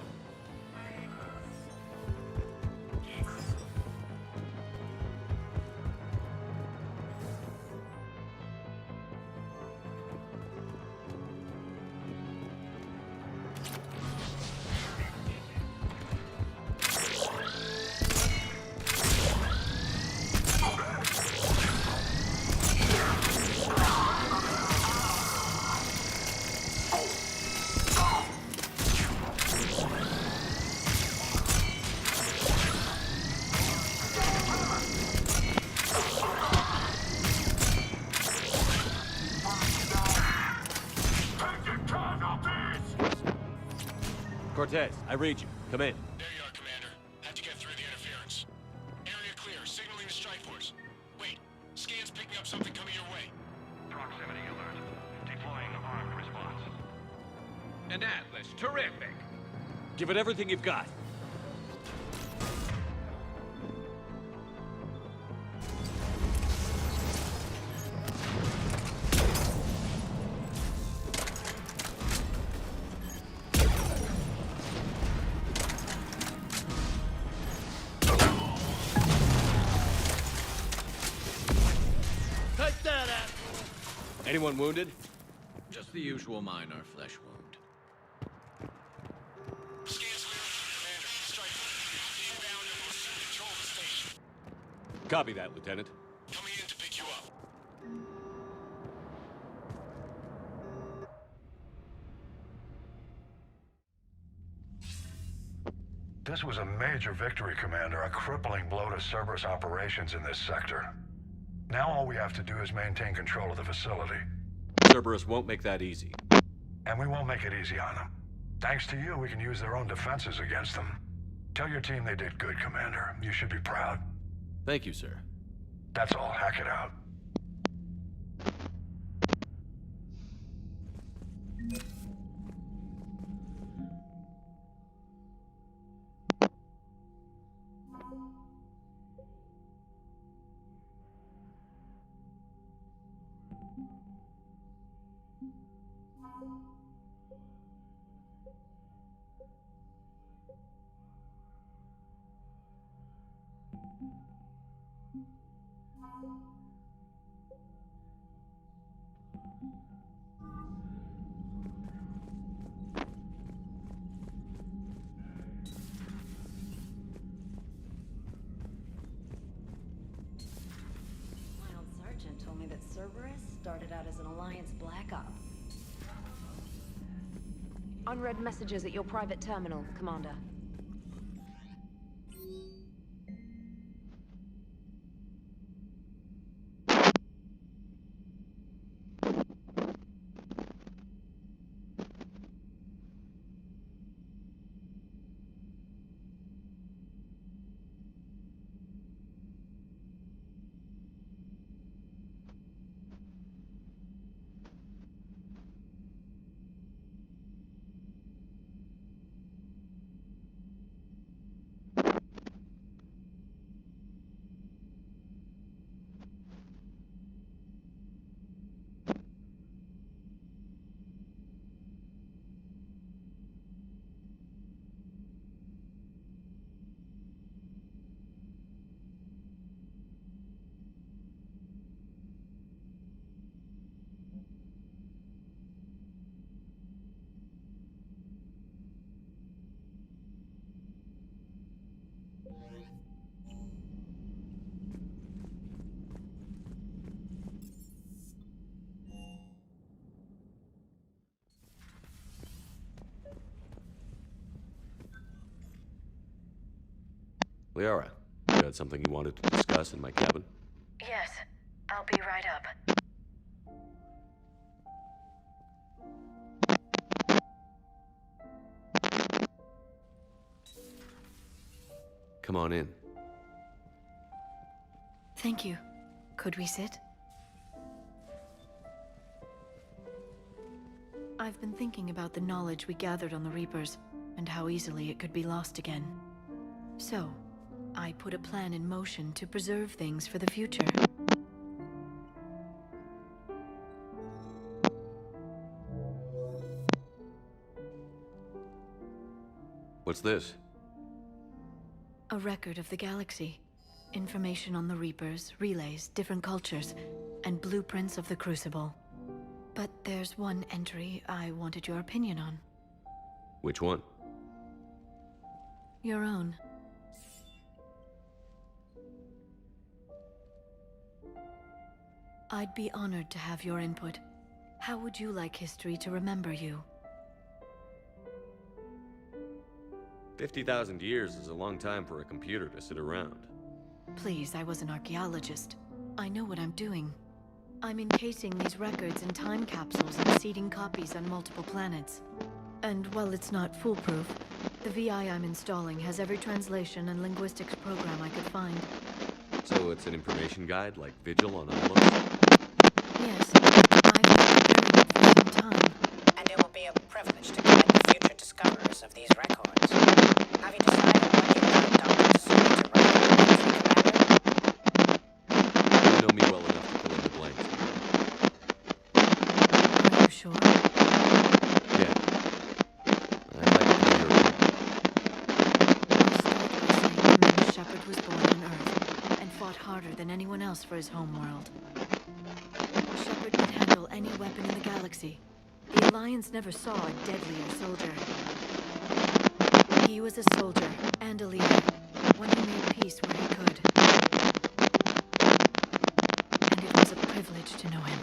Cortez, I read you. Come in. There you are, Commander. Had to get through the interference. Area clear. Signaling the Aliens picking up something coming your way. Proximity alert. Deploying armed response. An Atlas, terrific. Give it everything you've got. Take that, asshole! Anyone wounded? Just the usual minor flesh wound. Copy that, Lieutenant. Coming in to pick you up. This was a major victory, Commander. A crippling blow to Cerberus operations in this sector. Now all we have to do is maintain control of the facility. Cerberus won't make that easy. And we won't make it easy on them. Thanks to you, we can use their own defenses against them. Tell your team they did good, Commander. You should be proud. Thank you, sir. That's all. Hack it out. Told me that Cerberus started out as an Alliance Black Op. Unread messages at your private terminal, Commander. Liara, you had something you wanted to discuss in my cabin? Yes, I'll be right up. Come on in. Thank you. Could we sit? I've been thinking about the knowledge we gathered on the Reapers, and how easily it could be lost again. So, I put a plan in motion to preserve things for the future. What's this? A record of the galaxy. Information on the Reapers, relays, different cultures, and blueprints of the Crucible. But there's one entry I wanted your opinion on. Which one? Your own. I'd be honored to have your input. How would you like history to remember you? 50,000 years is a long time for a computer to sit around. Please, I was an archaeologist. I know what I'm doing. I'm encasing these records in time capsules and seeding copies on multiple planets. And while it's not foolproof, the VI I'm installing has every translation and linguistics program I could find. So it's an information guide, like Vigil on Islands? Yes, I've been reading it for some time. And it will be a privilege to guide the future discoverers of these records. Have you decided what you want Dr. Tsui to write in the entry, Commander? You know me well enough to fill in the blanks. Are you sure? Yeah. I'd like it to be your opinion. I'll start by saying Commander Shepard was born on Earth and fought harder than anyone else for his homeworld. Shepard could handle any weapon in the galaxy. The Alliance never saw a deadlier soldier. He was a soldier and a leader, one who made peace where he could. And it was a privilege to know him.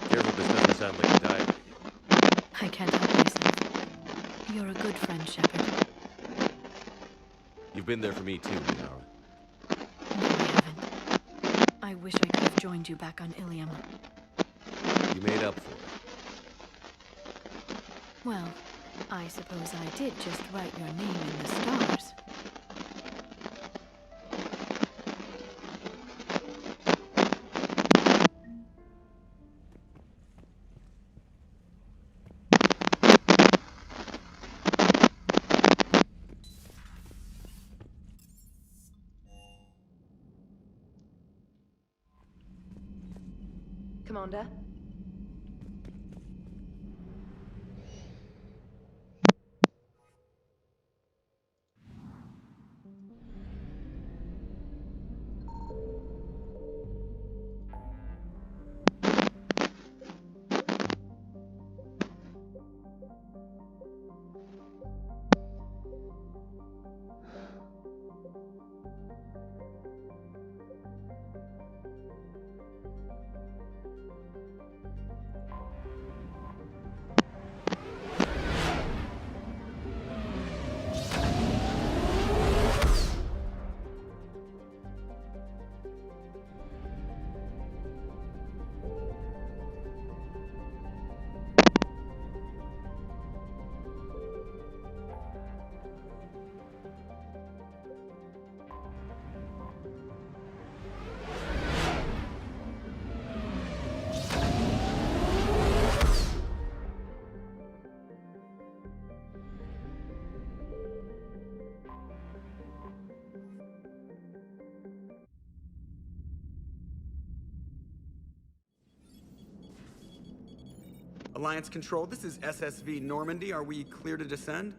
Careful, this doesn't sound like a diary. I can't help myself. You're a good friend, Shepard. You've been there for me too, Minara. No, I haven't. I wish I could have joined you back on Ilium. You made up for it. Well, I suppose I did just write your name in the stars. Commander? Alliance Control, this is SSV Normandy. Are we clear to descend?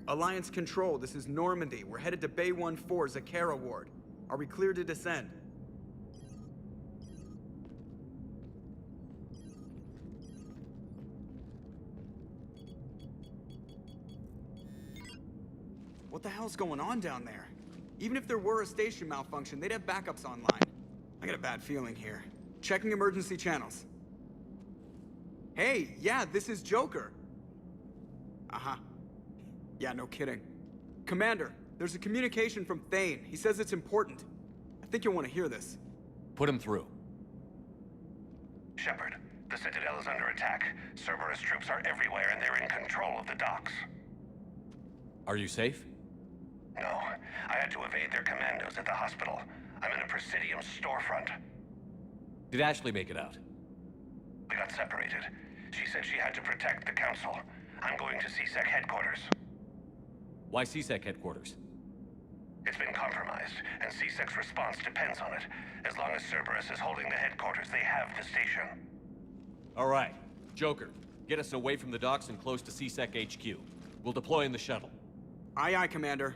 Alliance Control, this is Normandy. We're headed to Bay 1-4, Zakara Ward. Are we clear to descend? What the hell's going on down there? Even if there were a station malfunction, they'd have backups online. I got a bad feeling here. Checking emergency channels. Hey, yeah, this is Joker. Uh-huh. Yeah, no kidding. Commander, there's a communication from Thane. He says it's important. I think you'll want to hear this. Put him through. Shepard, the Citadel is under attack. Cerberus troops are everywhere and they're in control of the docks. Are you safe? No, I had to evade their commandos at the hospital. I'm in a Presidium storefront. Did Ashley make it out? We got separated. She said she had to protect the Council. I'm going to CSEC headquarters. Why CSEC headquarters? It's been compromised, and CSEC's response depends on it. As long as Cerberus is holding the headquarters, they have the station. All right. Joker, get us away from the docks and close to CSEC HQ. We'll deploy in the shuttle. Aye, aye, Commander.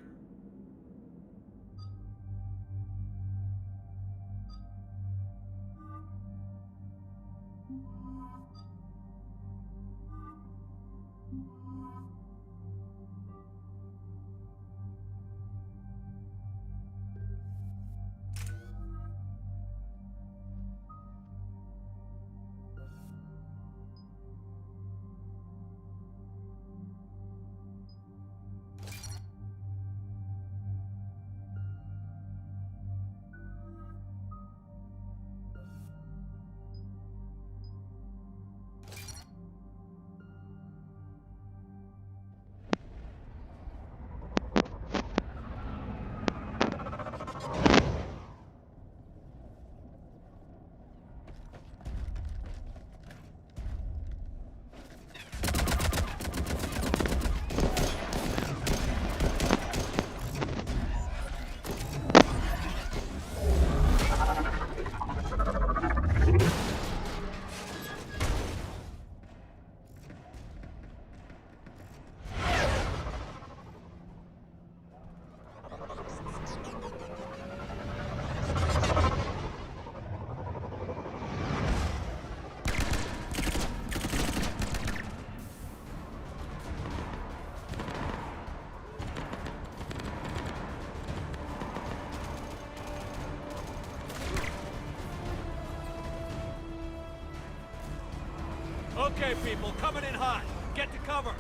Okay, people, coming in hot. Get to cover.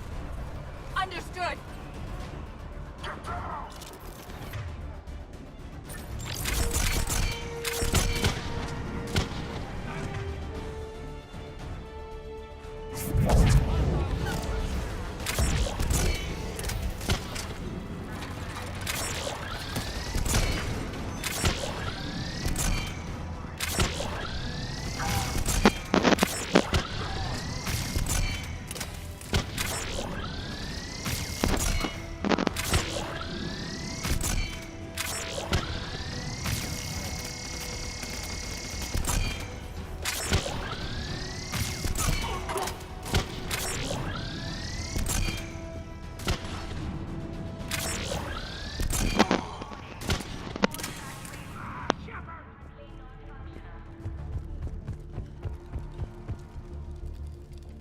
Understood.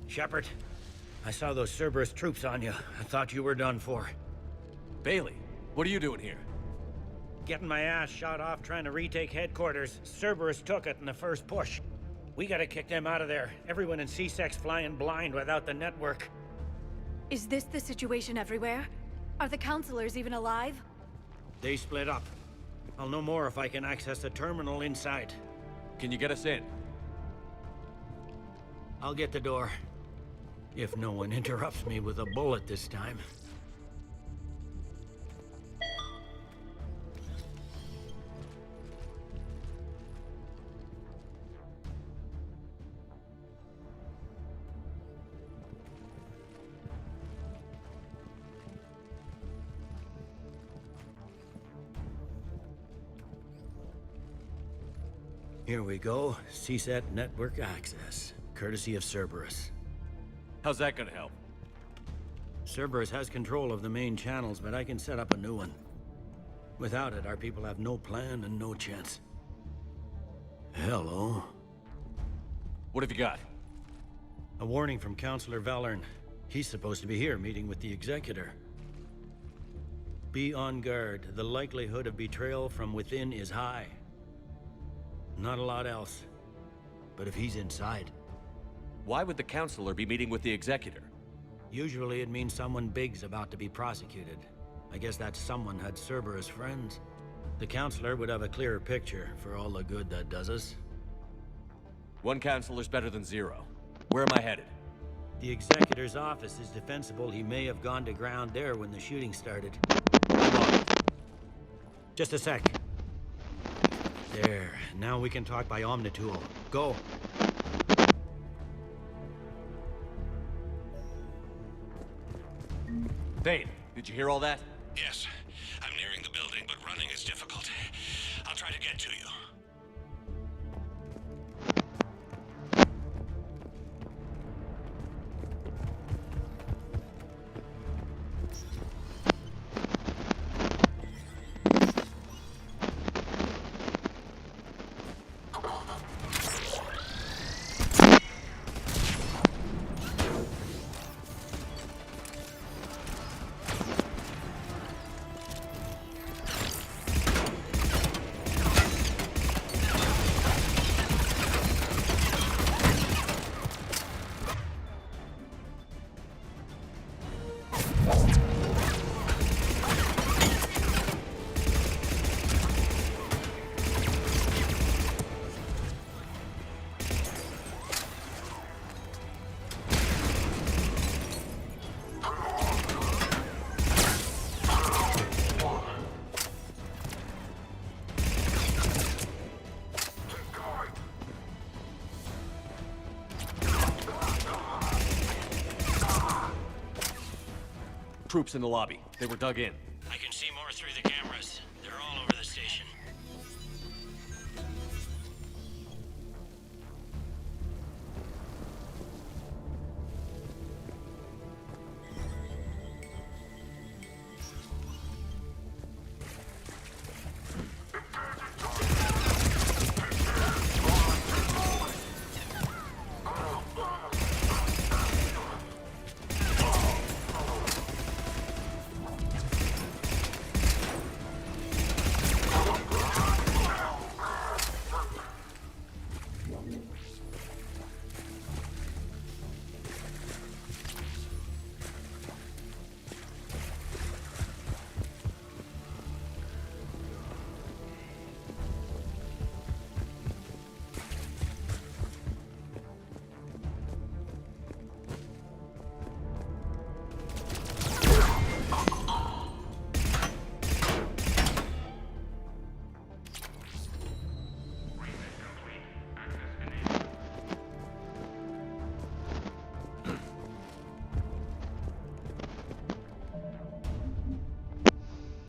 Shepard, I saw those Cerberus troops on you. I thought you were done for. Bailey, what are you doing here? Getting my ass shot off trying to retake headquarters. Cerberus took it in the first push. We gotta kick them out of there. Everyone in C-Sec's flying blind without the network. Is this the situation everywhere? Are the counselors even alive? They split up. I'll know more if I can access the terminal inside. Can you get us in? I'll get the door. If no one interrupts me with a bullet this time. Here we go. CSAT network access, courtesy of Cerberus. How's that gonna help? Cerberus has control of the main channels, but I can set up a new one. Without it, our people have no plan and no chance. Hello. What have you got? A warning from Counselor Valern. He's supposed to be here meeting with the Executor. Be on guard. The likelihood of betrayal from within is high. Not a lot else. But if he's inside... Why would the Counselor be meeting with the Executor? Usually it means someone big's about to be prosecuted. I guess that someone had Cerberus friends. The Counselor would have a clearer picture for all the good that does us. One Counselor's better than zero. Where am I headed? The Executor's office is defensible. He may have gone to ground there when the shooting started. Just a sec. There. Now we can talk by Omnitool. Go. Thane, did you hear all that? Yes. I'm nearing the building, but running is difficult. I'll try to get to you. Troops in the lobby. They were dug in. I can see more through the cameras. They're all over the station.